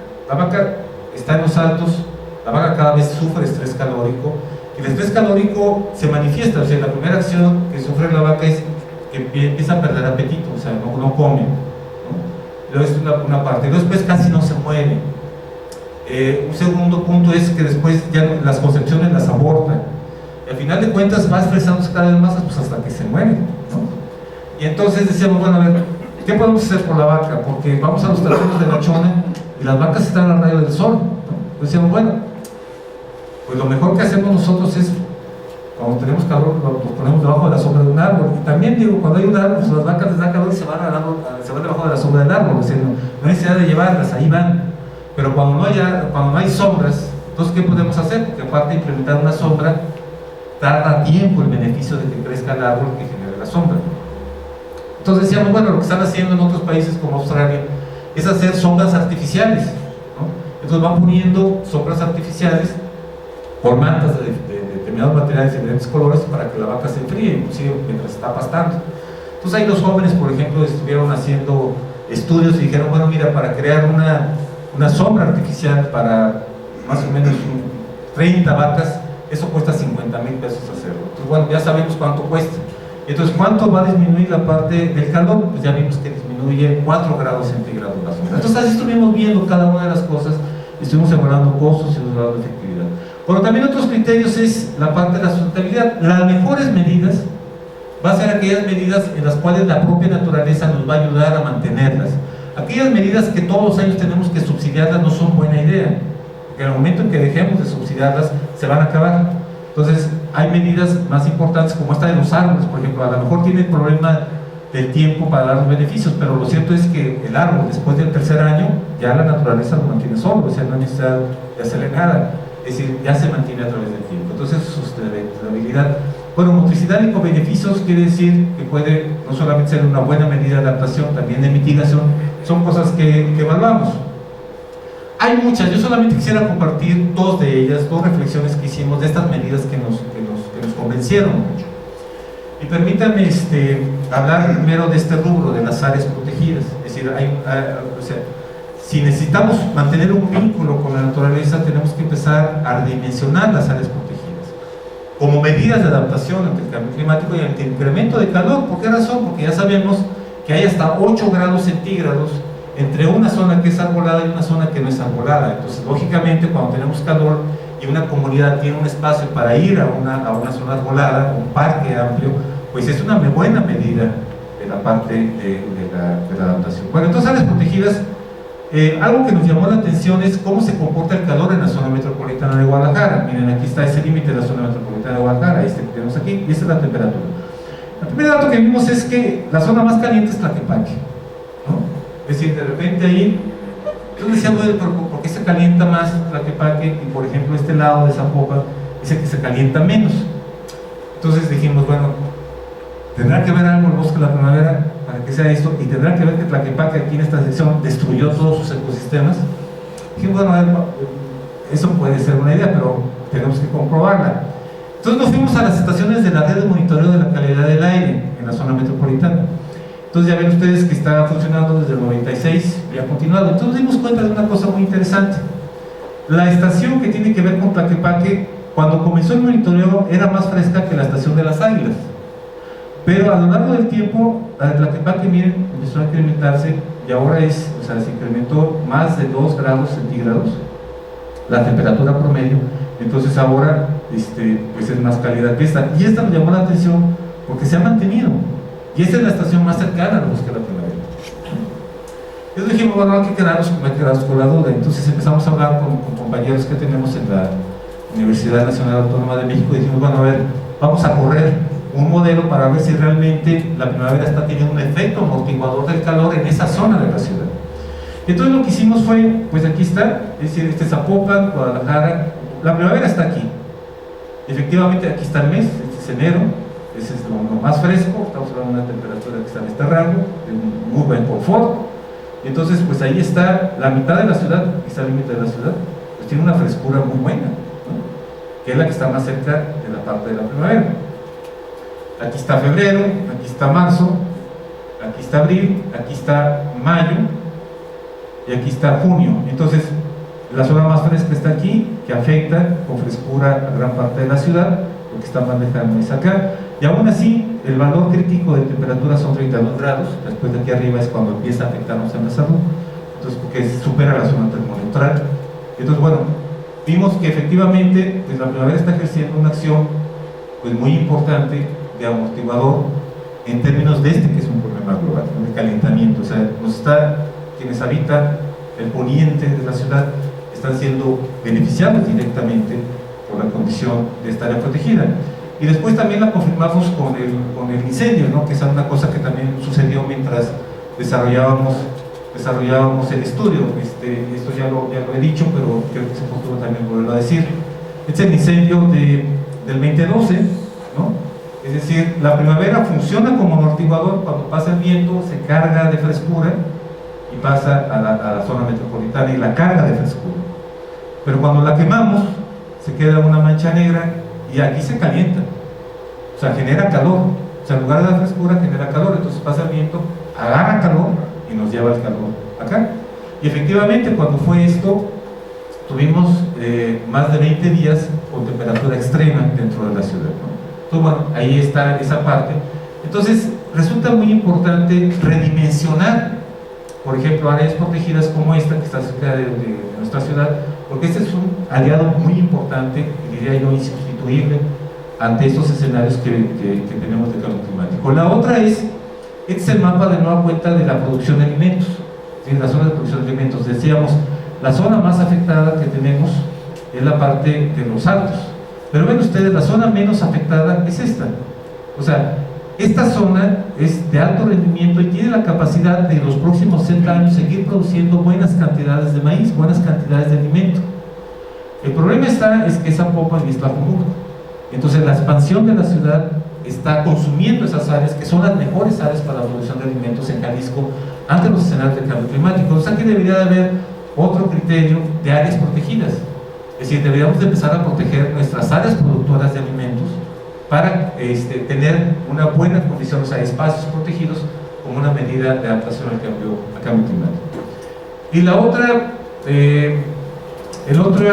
está en los altos, la vaca cada vez sufre estrés calórico, y el estrés calórico se manifiesta, o sea, la primera acción que sufre la vaca es que empieza a perder apetito, o sea, no come, ¿no? Es una parte, después casi no se mueve. Un segundo punto es que después ya las concepciones las abortan, y al final de cuentas va estresándose cada vez más, pues hasta que se muere, ¿no? Y entonces decíamos, bueno, a ver, ¿qué podemos hacer por la vaca? Porque vamos a los terrenos de la chona y las vacas están al rayo del sol, ¿no? Entonces decíamos, bueno, pues lo mejor que hacemos nosotros es, cuando tenemos calor, nos ponemos debajo de la sombra de un árbol. Y también digo, cuando hay un árbol, pues las vacas les da calor y se van debajo de la sombra del árbol, o sea, no hay necesidad de llevarlas, ahí van. Pero cuando no hay sombras, entonces ¿qué podemos hacer? Porque aparte de implementar una sombra, tarda tiempo el beneficio de que crezca el árbol que genere la sombra. Entonces decíamos, bueno, lo que están haciendo en otros países como Australia es hacer sombras artificiales, ¿no? Entonces van poniendo sombras artificiales por mantas de determinados materiales de diferentes colores para que la vaca se enfríe, inclusive mientras está pastando. Entonces ahí los jóvenes, por ejemplo, estuvieron haciendo estudios y dijeron, bueno, mira, para crear una sombra artificial para más o menos 30 vacas, eso cuesta 50,000 pesos hacerlo. Entonces, bueno, ya sabemos cuánto cuesta. Entonces, ¿cuánto va a disminuir la parte del calor? Pues ya vimos que disminuye 4 grados centígrados la sombra. Entonces, así estuvimos viendo cada una de las cosas, estuvimos evaluando costos y evaluando efectividad. Pero también otros criterios es la parte de la sustentabilidad. Las mejores medidas va a ser aquellas medidas en las cuales la propia naturaleza nos va a ayudar a mantenerlas. Aquellas medidas que todos los años tenemos que subsidiarlas no son buena idea, porque en el momento en que dejemos de subsidiarlas se van a acabar. Entonces hay medidas más importantes como esta de los árboles, por ejemplo. A lo mejor tiene el problema del tiempo para dar los beneficios, pero lo cierto es que el árbol después del tercer año ya la naturaleza lo mantiene solo, o sea, no hay necesidad de hacerle nada, es decir, ya se mantiene a través del tiempo. Entonces sustentabilidad. Bueno, motricidad y co-beneficios quiere decir que puede no solamente ser una buena medida de adaptación, también de mitigación. Son cosas que evaluamos. Hay muchas, yo solamente quisiera compartir dos de ellas, dos reflexiones que hicimos de estas medidas que nos convencieron mucho. Y permítanme hablar primero de este rubro de las áreas protegidas. Es decir, si necesitamos mantener un vínculo con la naturaleza, tenemos que empezar a redimensionar las áreas protegidas como medidas de adaptación ante el cambio climático y ante el incremento de calor. ¿Por qué razón? Porque ya sabemos que hay hasta 8 grados centígrados entre una zona que es arbolada y una zona que no es arbolada. Entonces, lógicamente, cuando tenemos calor y una comunidad tiene un espacio para ir a una zona arbolada, un parque amplio, pues es una buena medida de la parte de la adaptación. Bueno, entonces áreas protegidas, algo que nos llamó la atención es cómo se comporta el calor en la zona metropolitana de Guadalajara. Miren, aquí está ese límite de la zona metropolitana de Guadalajara, este que tenemos aquí, y esta es la temperatura. El primer dato que vimos es que la zona más caliente es Tlaquepaque, ¿no? Es decir, de repente ahí, entonces decíamos, ¿por qué se calienta más Tlaquepaque? Y por ejemplo, este lado de Zapopan dice que se calienta menos. Entonces dijimos, bueno, tendrá que ver algo el bosque de la primavera para que sea esto, y tendrá que ver que Tlaquepaque aquí en esta sección destruyó todos sus ecosistemas. Dijimos, bueno, a ver, eso puede ser una idea, pero tenemos que comprobarla. Entonces nos fuimos a las estaciones de la red de monitoreo de la calidad del aire en la zona metropolitana. Entonces ya ven ustedes que está funcionando desde el 96 y ha continuado. Entonces nos dimos cuenta de una cosa muy interesante. La estación que tiene que ver con Tlaquepaque, cuando comenzó el monitoreo, era más fresca que la estación de las Águilas. Pero a lo largo del tiempo, la de Tlaquepaque, miren, empezó a incrementarse y ahora se incrementó más de 2 grados centígrados la temperatura promedio. Entonces ahora pues es más cálida que esta. Y esta nos llamó la atención porque se ha mantenido. Y esta es la estación más cercana al bosque de la primavera. Entonces dijimos, bueno, hay que quedarnos con la duda. Entonces empezamos a hablar con compañeros que tenemos en la Universidad Nacional Autónoma de México y dijimos, bueno, a ver, vamos a correr un modelo para ver si realmente la primavera está teniendo un efecto amortiguador del calor en esa zona de la ciudad. Entonces lo que hicimos fue, pues aquí está, es decir, Zapopan, Guadalajara, la primavera está aquí. Efectivamente aquí está el mes, este es enero, ese es lo más fresco, estamos hablando de una temperatura que está en este rango, de un muy buen confort. Entonces pues ahí está la mitad de la ciudad, aquí está el límite de la ciudad, pues tiene una frescura muy buena, ¿no? Que es la que está más cerca de la parte de la primavera. Aquí está febrero, aquí está marzo, aquí está abril, aquí está mayo y aquí está junio. Entonces la zona más fresca está aquí, que afecta con frescura a gran parte de la ciudad, porque está más lejano es acá, y aún así el valor crítico de temperatura son 32 grados, después de aquí arriba es cuando empieza a afectarnos en la salud, entonces porque supera la zona termoneutral. Entonces bueno, vimos que efectivamente pues, la primavera está ejerciendo una acción pues, muy importante de amortiguador en términos de que es un problema global, el calentamiento. O sea, quienes habitan el poniente de la ciudad están siendo beneficiados directamente por la condición de esta área protegida. Y después también la confirmamos con el incendio, ¿no? Que es una cosa que también sucedió mientras desarrollábamos el estudio. Esto ya lo he dicho, pero creo que es oportuno también volverlo a decir. Este es el incendio del 2012, ¿no? Es decir, la primavera funciona como amortiguador. Cuando pasa el viento se carga de frescura y pasa a la zona metropolitana y la carga de frescura. Pero cuando la quemamos se queda una mancha negra y aquí se calienta, o sea, genera calor. O sea, en lugar de la frescura genera calor, entonces pasa el viento, agarra calor y nos lleva el calor acá. Y efectivamente cuando fue esto tuvimos más de 20 días con temperatura extrema dentro de la ciudad, ¿no? Entonces bueno, ahí está esa parte. Entonces resulta muy importante redimensionar, por ejemplo, áreas protegidas como esta que está cerca de nuestra ciudad, porque este es un aliado muy importante, diría yo insustituible, ante estos escenarios que tenemos de cambio climático. La otra este es el mapa de nueva cuenta de la producción de alimentos, ¿sí? La zona de producción de alimentos. Decíamos, la zona más afectada que tenemos es la parte de los altos, pero ven ustedes, la zona menos afectada es esta. O sea, esta zona es de alto rendimiento y tiene la capacidad de los próximos 60 años seguir produciendo buenas cantidades de maíz, buenas cantidades de alimento. El problema es que Zapopan y Tlajomulco. Entonces la expansión de la ciudad está consumiendo esas áreas que son las mejores áreas para la producción de alimentos en Jalisco ante los escenarios de cambio climático. O sea que debería de haber otro criterio de áreas protegidas. Es decir, deberíamos de empezar a proteger nuestras áreas productoras de alimentos para tener una buena condición, o sea, espacios protegidos como una medida de adaptación al cambio climático. Y la otra, el otro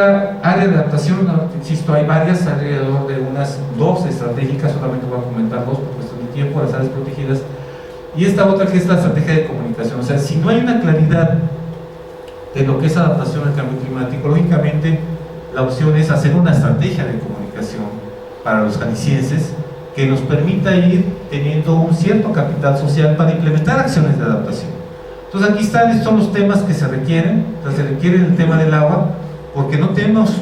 área de adaptación, insisto, hay varias, alrededor de unas 2 estratégicas, solamente voy a comentar 2 por cuestión de tiempo, las áreas protegidas, y esta otra que es la estrategia de comunicación. O sea, si no hay una claridad de lo que es adaptación al cambio climático, lógicamente la opción es hacer una estrategia de comunicación para los jaliscienses que nos permita ir teniendo un cierto capital social para implementar acciones de adaptación. Entonces aquí están, estos son los temas que se requieren. O sea, se requiere el tema del agua, porque no tenemos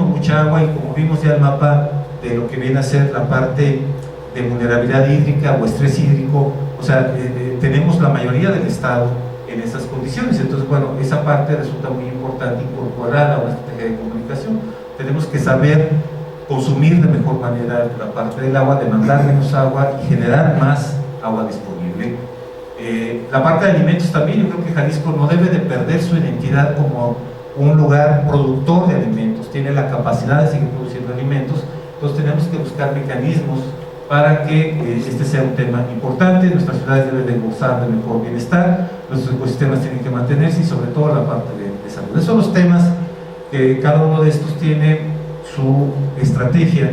mucha agua, y como vimos ya el mapa de lo que viene a ser la parte de vulnerabilidad hídrica o estrés hídrico, o sea, tenemos la mayoría del estado en esas condiciones. Entonces, bueno, esa parte resulta muy importante incorporarla a una estrategia de comunicación. Tenemos que saber consumir de mejor manera la parte del agua, demandar menos agua y generar más agua disponible. La parte de alimentos también, yo creo que Jalisco no debe de perder su identidad como un lugar productor de alimentos, tiene la capacidad de seguir produciendo alimentos. Entonces tenemos que buscar mecanismos para que este sea un tema importante. Nuestras ciudades deben de gozar de mejor bienestar, nuestros ecosistemas tienen que mantenerse, y sobre todo la parte de salud. Esos son los temas que cada uno de estos tiene su estrategia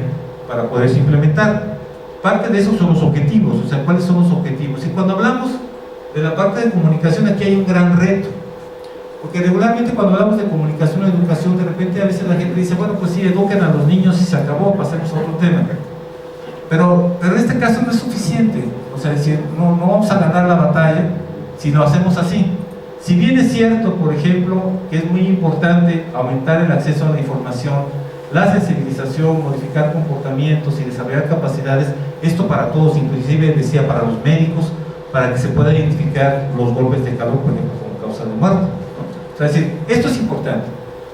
para poderse implementar. Parte de eso son los objetivos, o sea, ¿cuáles son los objetivos? Y cuando hablamos de la parte de comunicación, aquí hay un gran reto, porque regularmente cuando hablamos de comunicación o educación, de repente a veces la gente dice, bueno, pues sí, eduquen a los niños y se acabó, pasemos a otro tema. Pero en este caso no es suficiente, o sea, es decir, no vamos a ganar la batalla si lo hacemos así. Si bien es cierto, por ejemplo, que es muy importante aumentar el acceso a la información, la sensibilización, modificar comportamientos y desarrollar capacidades, esto para todos, inclusive decía para los médicos, para que se pueda identificar los golpes de calor, por ejemplo, como causa de muerte, ¿no? O sea, es decir, esto es importante,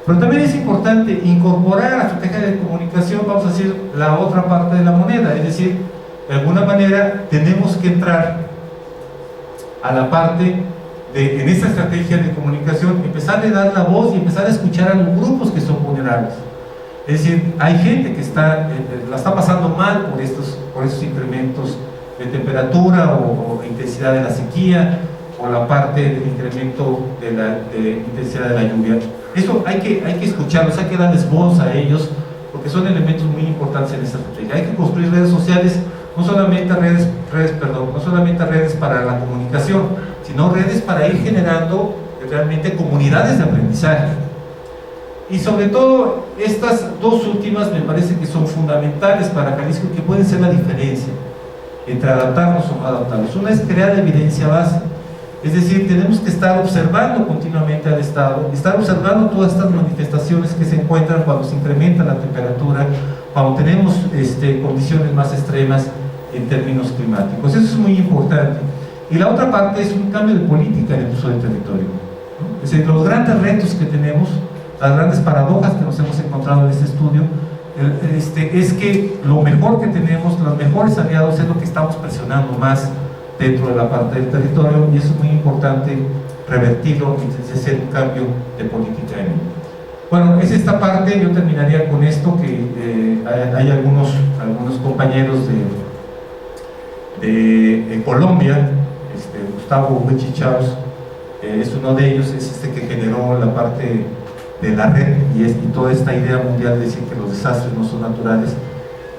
pero también es importante incorporar a la estrategia de comunicación, vamos a decir, la otra parte de la moneda, es decir, de alguna manera tenemos que entrar a la parte de, en esta estrategia de comunicación, empezar a dar la voz y empezar a escuchar a los grupos que son vulnerables. Es decir, hay gente que la está pasando mal por estos incrementos de temperatura o intensidad de la sequía, o la parte del incremento de intensidad de la lluvia. Eso hay que escucharlos, hay que darles voz a ellos, porque son elementos muy importantes en esta estrategia. Hay que construir redes sociales, no solamente redes para la comunicación, sino redes para ir generando realmente comunidades de aprendizaje. Y sobre todo, estas dos últimas me parece que son fundamentales para Jalisco, que pueden ser la diferencia entre adaptarnos o no adaptarnos. Una es crear evidencia base, es decir, tenemos que estar observando continuamente al Estado, estar observando todas estas manifestaciones que se encuentran cuando se incrementa la temperatura, cuando tenemos condiciones más extremas en términos climáticos. Eso es muy importante. Y la otra parte es un cambio de política en el uso del territorio, ¿no? Es decir, los grandes retos que tenemos, las grandes paradojas que nos hemos encontrado en este estudio, es que lo mejor que tenemos, los mejores aliados, es lo que estamos presionando más dentro de la parte del territorio, y eso es muy importante revertirlo y hacer un cambio de política en ello. Bueno, es esta parte. Yo terminaría con esto, que hay algunos compañeros de Colombia, Gustavo Huichichaos es uno de ellos, es que generó la parte de la red y toda esta idea mundial de decir que los desastres no son naturales.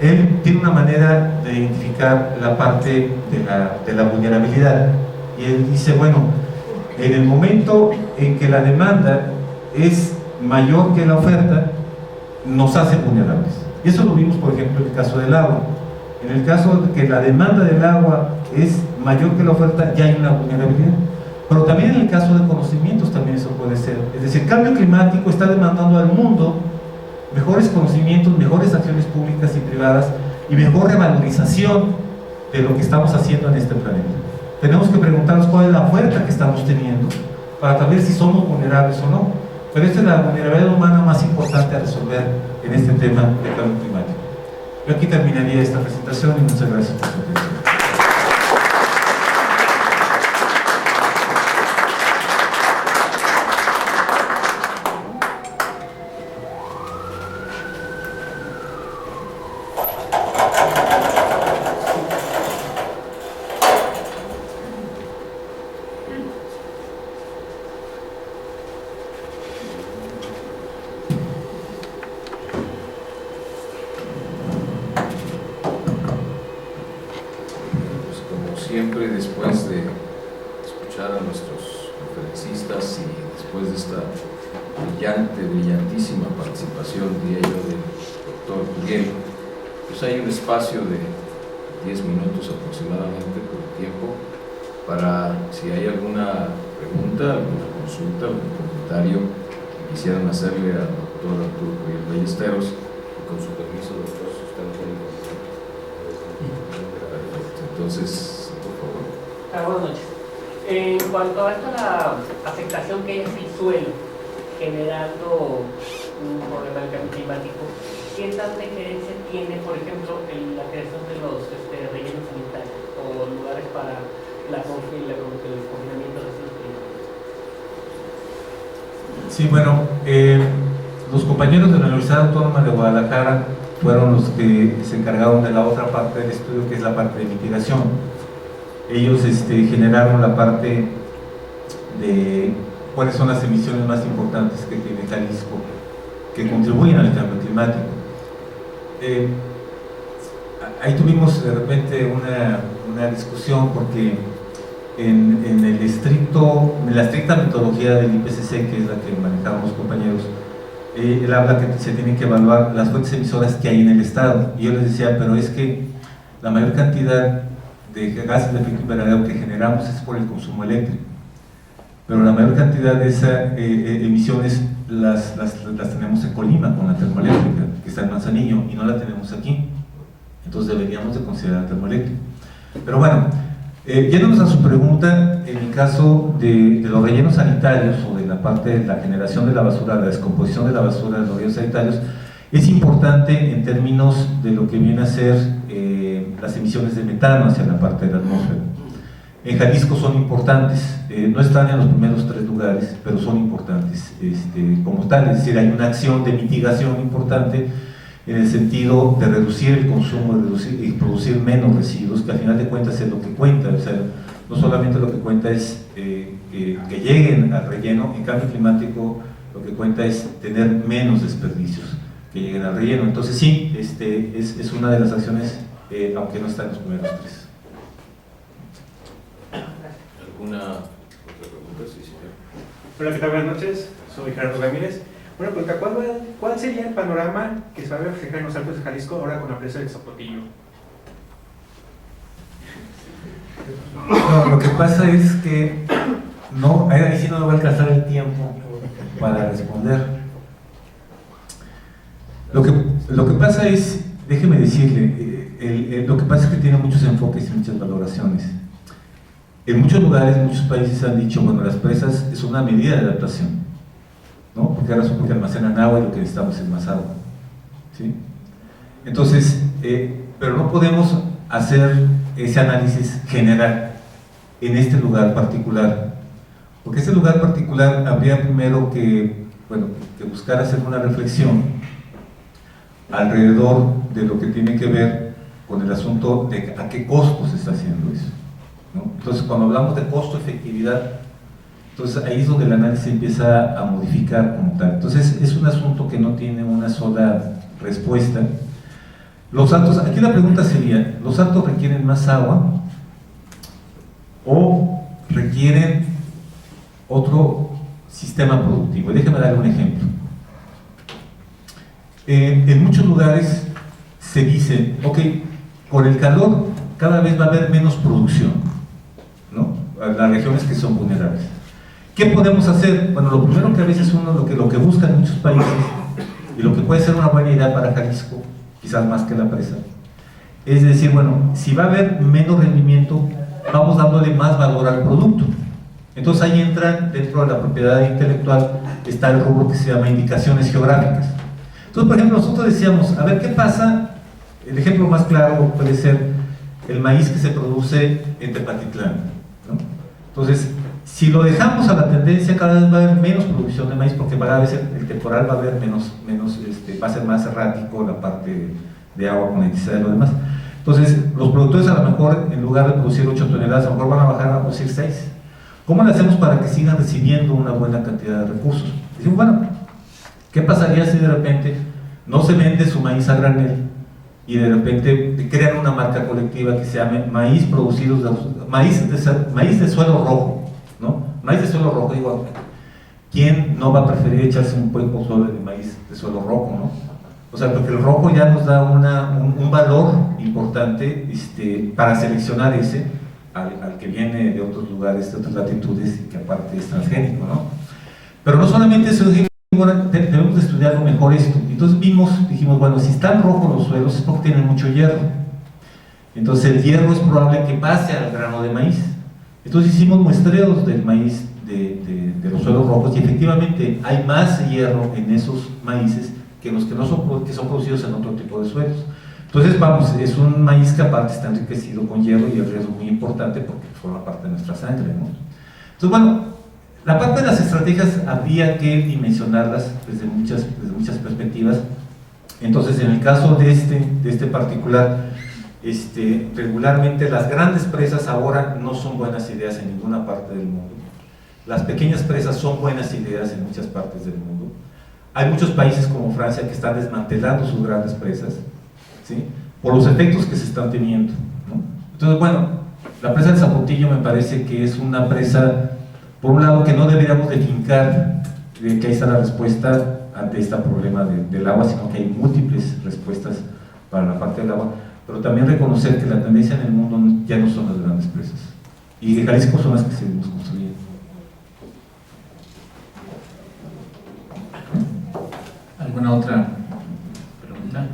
Él tiene una manera de identificar la parte de la vulnerabilidad, y él dice, bueno, en el momento en que la demanda es mayor que la oferta, nos hace vulnerables. Y eso lo vimos, por ejemplo, en el caso del agua. En el caso de que la demanda del agua es mayor que la oferta, ya hay una vulnerabilidad. Pero también en el caso de conocimientos también eso puede ser. Es decir, el cambio climático está demandando al mundo mejores conocimientos, mejores acciones públicas y privadas, y mejor revalorización de lo que estamos haciendo en este planeta. Tenemos que preguntarnos cuál es la oferta que estamos teniendo para saber si somos vulnerables o no. Pero esta es la vulnerabilidad humana más importante a resolver en este tema de cambio climático. Yo aquí terminaría esta presentación y muchas gracias por su atención. Siempre, después de escuchar a nuestros conferencistas y después de esta brillantísima participación, diría yo, del doctor Curiel, pues hay un espacio de 10 minutos aproximadamente por el tiempo, para si hay alguna pregunta, alguna consulta, algún comentario que quisieran hacerle al doctor Arturo Curiel Ballesteros. Y con su permiso, doctor, si usted no tiene perfecto. Entonces, por favor. Buenas noches. En cuanto a esto, la afectación que hay en el suelo, generando un problema climático, ¿qué tanta injerencia tiene, por ejemplo, en la creación de los rellenos sanitarios o lugares para el confinamiento de residuos climáticos? Sí, bueno, los compañeros de la Universidad Autónoma de Guadalajara fueron los que se encargaron de la otra parte del estudio, que es la parte de mitigación. Ellos generaron la parte de cuáles son las emisiones más importantes que tiene Jalisco, que contribuyen al cambio climático. Ahí tuvimos de repente una discusión, porque en la estricta metodología del IPCC, que es la que manejaron los compañeros, él habla que se tienen que evaluar las fuentes emisoras que hay en el estado, y yo les decía, pero es que la mayor cantidad de gases de efecto invernadero que generamos es por el consumo eléctrico, pero la mayor cantidad de esas emisiones las tenemos en Colima con la termoeléctrica, que está en Manzanillo, y no la tenemos aquí. Entonces deberíamos de considerar el termoeléctrico. Pero bueno, yéndonos a su pregunta, en el caso de los rellenos sanitarios, o de la parte de la generación de la basura, la descomposición de la basura de los rellenos sanitarios, es importante en términos de lo que viene a ser las emisiones de metano hacia la parte de la atmósfera. En Jalisco son importantes, no están en los primeros 3 lugares, pero son importantes como tal, es decir, hay una acción de mitigación importante en el sentido de reducir el consumo y producir menos residuos, que al final de cuentas es lo que cuenta. O sea, no solamente lo que cuenta es que lleguen al relleno, en cambio climático lo que cuenta es tener menos desperdicios que lleguen al relleno. Entonces sí, es una de las acciones, aunque no está en los primeros 3. ¿Alguna otra pregunta? Sí, señor. Hola, ¿qué tal? Buenas noches, soy Gerardo Ramírez. Bueno, pues, ¿cuál sería el panorama que se va a reflejar en los Altos de Jalisco ahora con la presa del Zapotillo? No, lo que pasa es que ahí sí no me va a alcanzar el tiempo para responder. Lo que pasa es, déjeme decirle, lo que pasa es que tiene muchos enfoques y muchas valoraciones. En muchos lugares, muchos países han dicho, bueno, las presas es una medida de adaptación, ¿no? Porque ahora son porque almacenan agua y lo que necesitamos es más agua, ¿sí? Entonces, pero no podemos hacer ese análisis general en este lugar particular, porque este lugar particular habría primero que buscar hacer una reflexión alrededor de lo que tiene que ver con el asunto de a qué costo se está haciendo eso, ¿no? Entonces, cuando hablamos de costo-efectividad, entonces ahí es donde el análisis empieza a modificar como tal. Entonces, es un asunto que no tiene una sola respuesta. Los Altos, aquí la pregunta sería, ¿los Altos requieren más agua o requieren otro sistema productivo? Y déjeme dar un ejemplo. En muchos lugares se dice, ok, con el calor cada vez va a haber menos producción, ¿no? Las regiones que son vulnerables. ¿Qué podemos hacer? Bueno, lo primero que a veces uno lo que busca en muchos países, y lo que puede ser una buena idea para Jalisco, quizás más que la presa, es decir, bueno, si va a haber menos rendimiento, vamos dándole más valor al producto. Entonces ahí entra, dentro de la propiedad intelectual, está el rubro que se llama indicaciones geográficas. Entonces, por ejemplo, nosotros decíamos, a ver qué pasa, el ejemplo más claro puede ser el maíz que se produce en Tepatitlán, ¿no? Entonces, si lo dejamos a la tendencia, cada vez va a haber menos producción de maíz, porque cada vez el temporal va a haber va a ser más errático la parte de agua con necesidad y lo demás. Entonces, los productores a lo mejor, en lugar de producir 8 toneladas, a lo mejor van a bajar a producir 6. ¿Cómo le hacemos para que sigan recibiendo una buena cantidad de recursos? Decimos, bueno, ¿qué pasaría si de repente no se vende su maíz a granel y de repente crean una marca colectiva que se llame maíz de suelo rojo, ¿no? Maíz de suelo rojo, igual. ¿Quién no va a preferir echarse un buen pozole de maíz de suelo rojo, no? O sea, porque el rojo ya nos da un valor importante para seleccionar ese al que viene de otros lugares, de otras latitudes, y que aparte es transgénico, ¿no? Pero no solamente eso, debemos de estudiarlo mejor esto. Entonces dijimos, bueno, si están rojos los suelos es porque tienen mucho hierro. Entonces el hierro es probable que pase al grano de maíz. Entonces hicimos muestreos del maíz, de los suelos rojos, y efectivamente hay más hierro en esos maíces que los que son producidos en otro tipo de suelos. Entonces, vamos, es un maíz que aparte está enriquecido con hierro, y el hierro es muy importante porque forma parte de nuestra sangre, ¿no? Entonces, bueno, la parte de las estrategias habría que dimensionarlas desde muchas perspectivas. Entonces, en el caso de este particular, regularmente las grandes presas ahora no son buenas ideas en ninguna parte del mundo. Las pequeñas presas son buenas ideas en muchas partes del mundo. Hay muchos países como Francia que están desmantelando sus grandes presas, ¿sí?, por los efectos que se están teniendo, ¿no? Entonces, bueno, la presa del Zapotillo me parece que es una presa, por un lado, que no deberíamos de fincar que ahí está la respuesta ante este problema del agua, sino que hay múltiples respuestas para la parte del agua, pero también reconocer que la tendencia en el mundo ya no son las grandes presas, y en Jalisco son las que seguimos construyendo. ¿Alguna otra pregunta?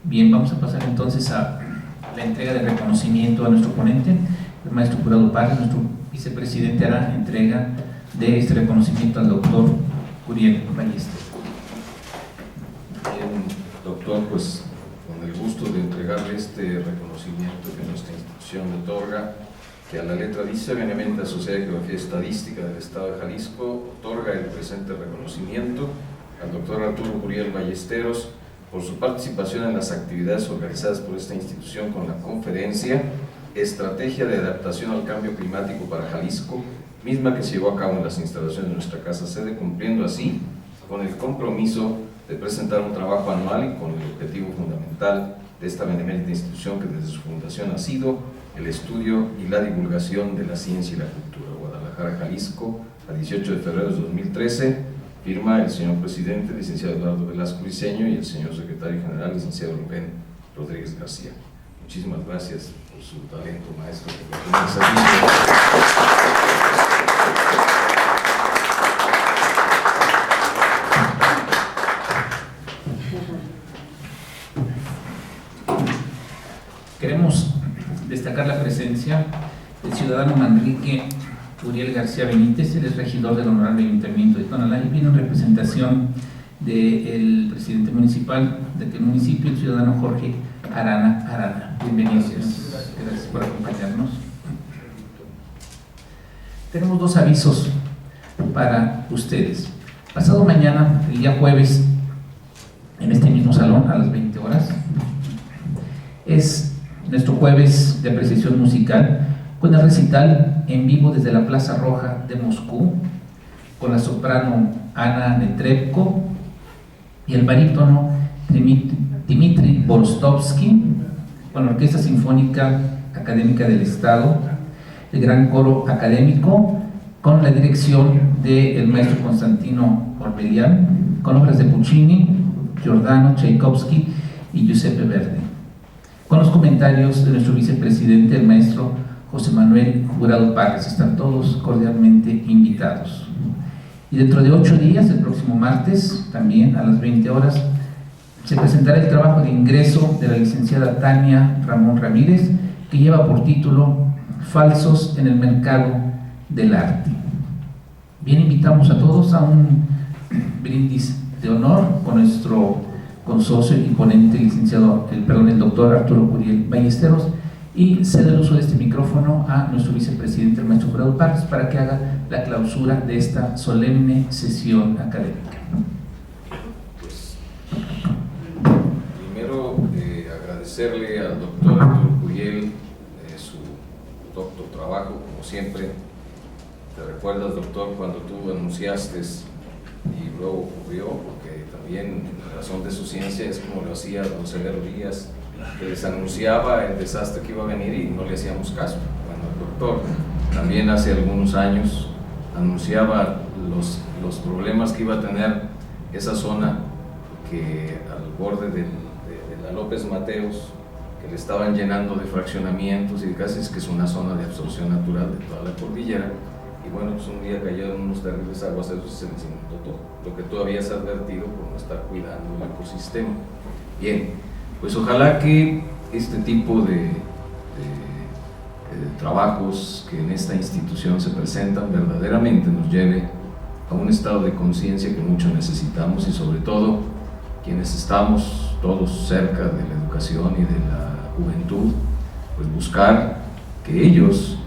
Bien, vamos a pasar entonces a la entrega de reconocimiento a nuestro ponente. El maestro Jurado Parres, nuestro vicepresidente, hará entrega de este reconocimiento al doctor Curiel Ballesteros. Bien, doctor, pues con el gusto de entregarle este reconocimiento que nuestra institución le otorga, que a la letra dice: Benemérita Sociedad de Geografía Estadística del Estado de Jalisco otorga el presente reconocimiento al doctor Arturo Curiel Ballesteros por su participación en las actividades organizadas por esta institución con la conferencia Estrategia de Adaptación al Cambio Climático para Jalisco, misma que se llevó a cabo en las instalaciones de nuestra casa sede, cumpliendo así con el compromiso de presentar un trabajo anual y con el objetivo fundamental de esta benemérita institución, que desde su fundación ha sido el estudio y la divulgación de la ciencia y la cultura. Guadalajara, Jalisco, a 18 de febrero de 2013, firma el señor presidente, licenciado Eduardo Velasco Briceño, y el señor secretario general, licenciado Rubén Rodríguez García. Muchísimas gracias por su talento, maestro. Queremos destacar la presencia del ciudadano Manrique Uriel García Benítez. Él es regidor del Honorable Ayuntamiento de Tonalá y viene en representación del presidente municipal de aquel municipio, el ciudadano Jorge Arana. Bienvenidos. Gracias por acompañarnos. Tenemos dos avisos para ustedes. Pasado mañana, el día jueves, en este mismo salón, a las 20 horas, es nuestro jueves de apreciación musical, con el recital en vivo desde la Plaza Roja de Moscú, con la soprano Ana Netrebko y el barítono Dmitry Borostovsky, con la Orquesta Sinfónica Académica del Estado, el Gran Coro Académico, con la dirección del maestro Constantino Orbelian, con obras de Puccini, Giordano, Tchaikovsky y Giuseppe Verdi, con los comentarios de nuestro vicepresidente, el maestro José Manuel Jurado Parres. Están todos cordialmente invitados. Y dentro de 8 días, el próximo martes, también a las 20 horas, se presentará el trabajo de ingreso de la licenciada Tania Ramón Ramírez, que lleva por título Falsos en el Mercado del Arte. Bien, invitamos a todos a un brindis de honor con nuestro consocio y ponente, el doctor Arturo Curiel Ballesteros, y cede el uso de este micrófono a nuestro vicepresidente, el maestro Jurado Parres, para que haga la clausura de esta solemne sesión académica. Pues, primero, agradecerle al doctor Arturo Curiel su doctor trabajo, como siempre. ¿Te recuerdas, doctor, cuando tú anunciaste, y luego ocurrió, porque también la razón de su ciencia es como lo hacía don Severo Díaz, que les anunciaba el desastre que iba a venir y no le hacíamos caso? Bueno, el doctor también hace algunos años anunciaba los problemas que iba a tener esa zona que al borde de la López Mateos, que le estaban llenando de fraccionamientos y casi es que es una zona de absorción natural de toda la cordillera, y bueno, pues un día cayeron unos terribles aguaceros y se les inundó todo, lo que tú habías advertido por no estar cuidando el ecosistema. Bien, pues ojalá que este tipo de trabajos que en esta institución se presentan verdaderamente nos lleve a un estado de conciencia que mucho necesitamos, y sobre todo quienes estamos todos cerca de la educación y de la juventud, pues buscar que ellos,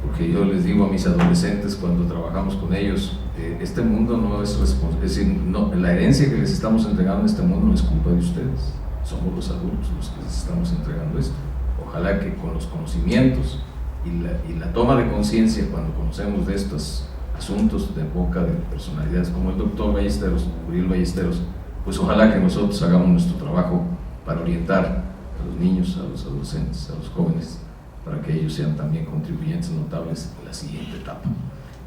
porque yo les digo a mis adolescentes cuando trabajamos con ellos, este mundo no es responsable, es decir, no, la herencia que les estamos entregando en este mundo no es culpa de ustedes, somos los adultos los que les estamos entregando esto. Ojalá que con los conocimientos y la toma de conciencia cuando conocemos de estos asuntos de boca de personalidades como el doctor Ballesteros, Uriel Ballesteros, pues ojalá que nosotros hagamos nuestro trabajo para orientar a los niños, a los adolescentes, a los jóvenes, para que ellos sean también contribuyentes notables en la siguiente etapa.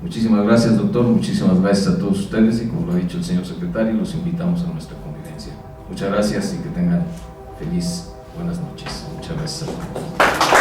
Muchísimas gracias, doctor, muchísimas gracias a todos ustedes, y como lo ha dicho el señor secretario, los invitamos a nuestra convivencia. Muchas gracias y que tengan buenas noches. Muchas gracias a todos.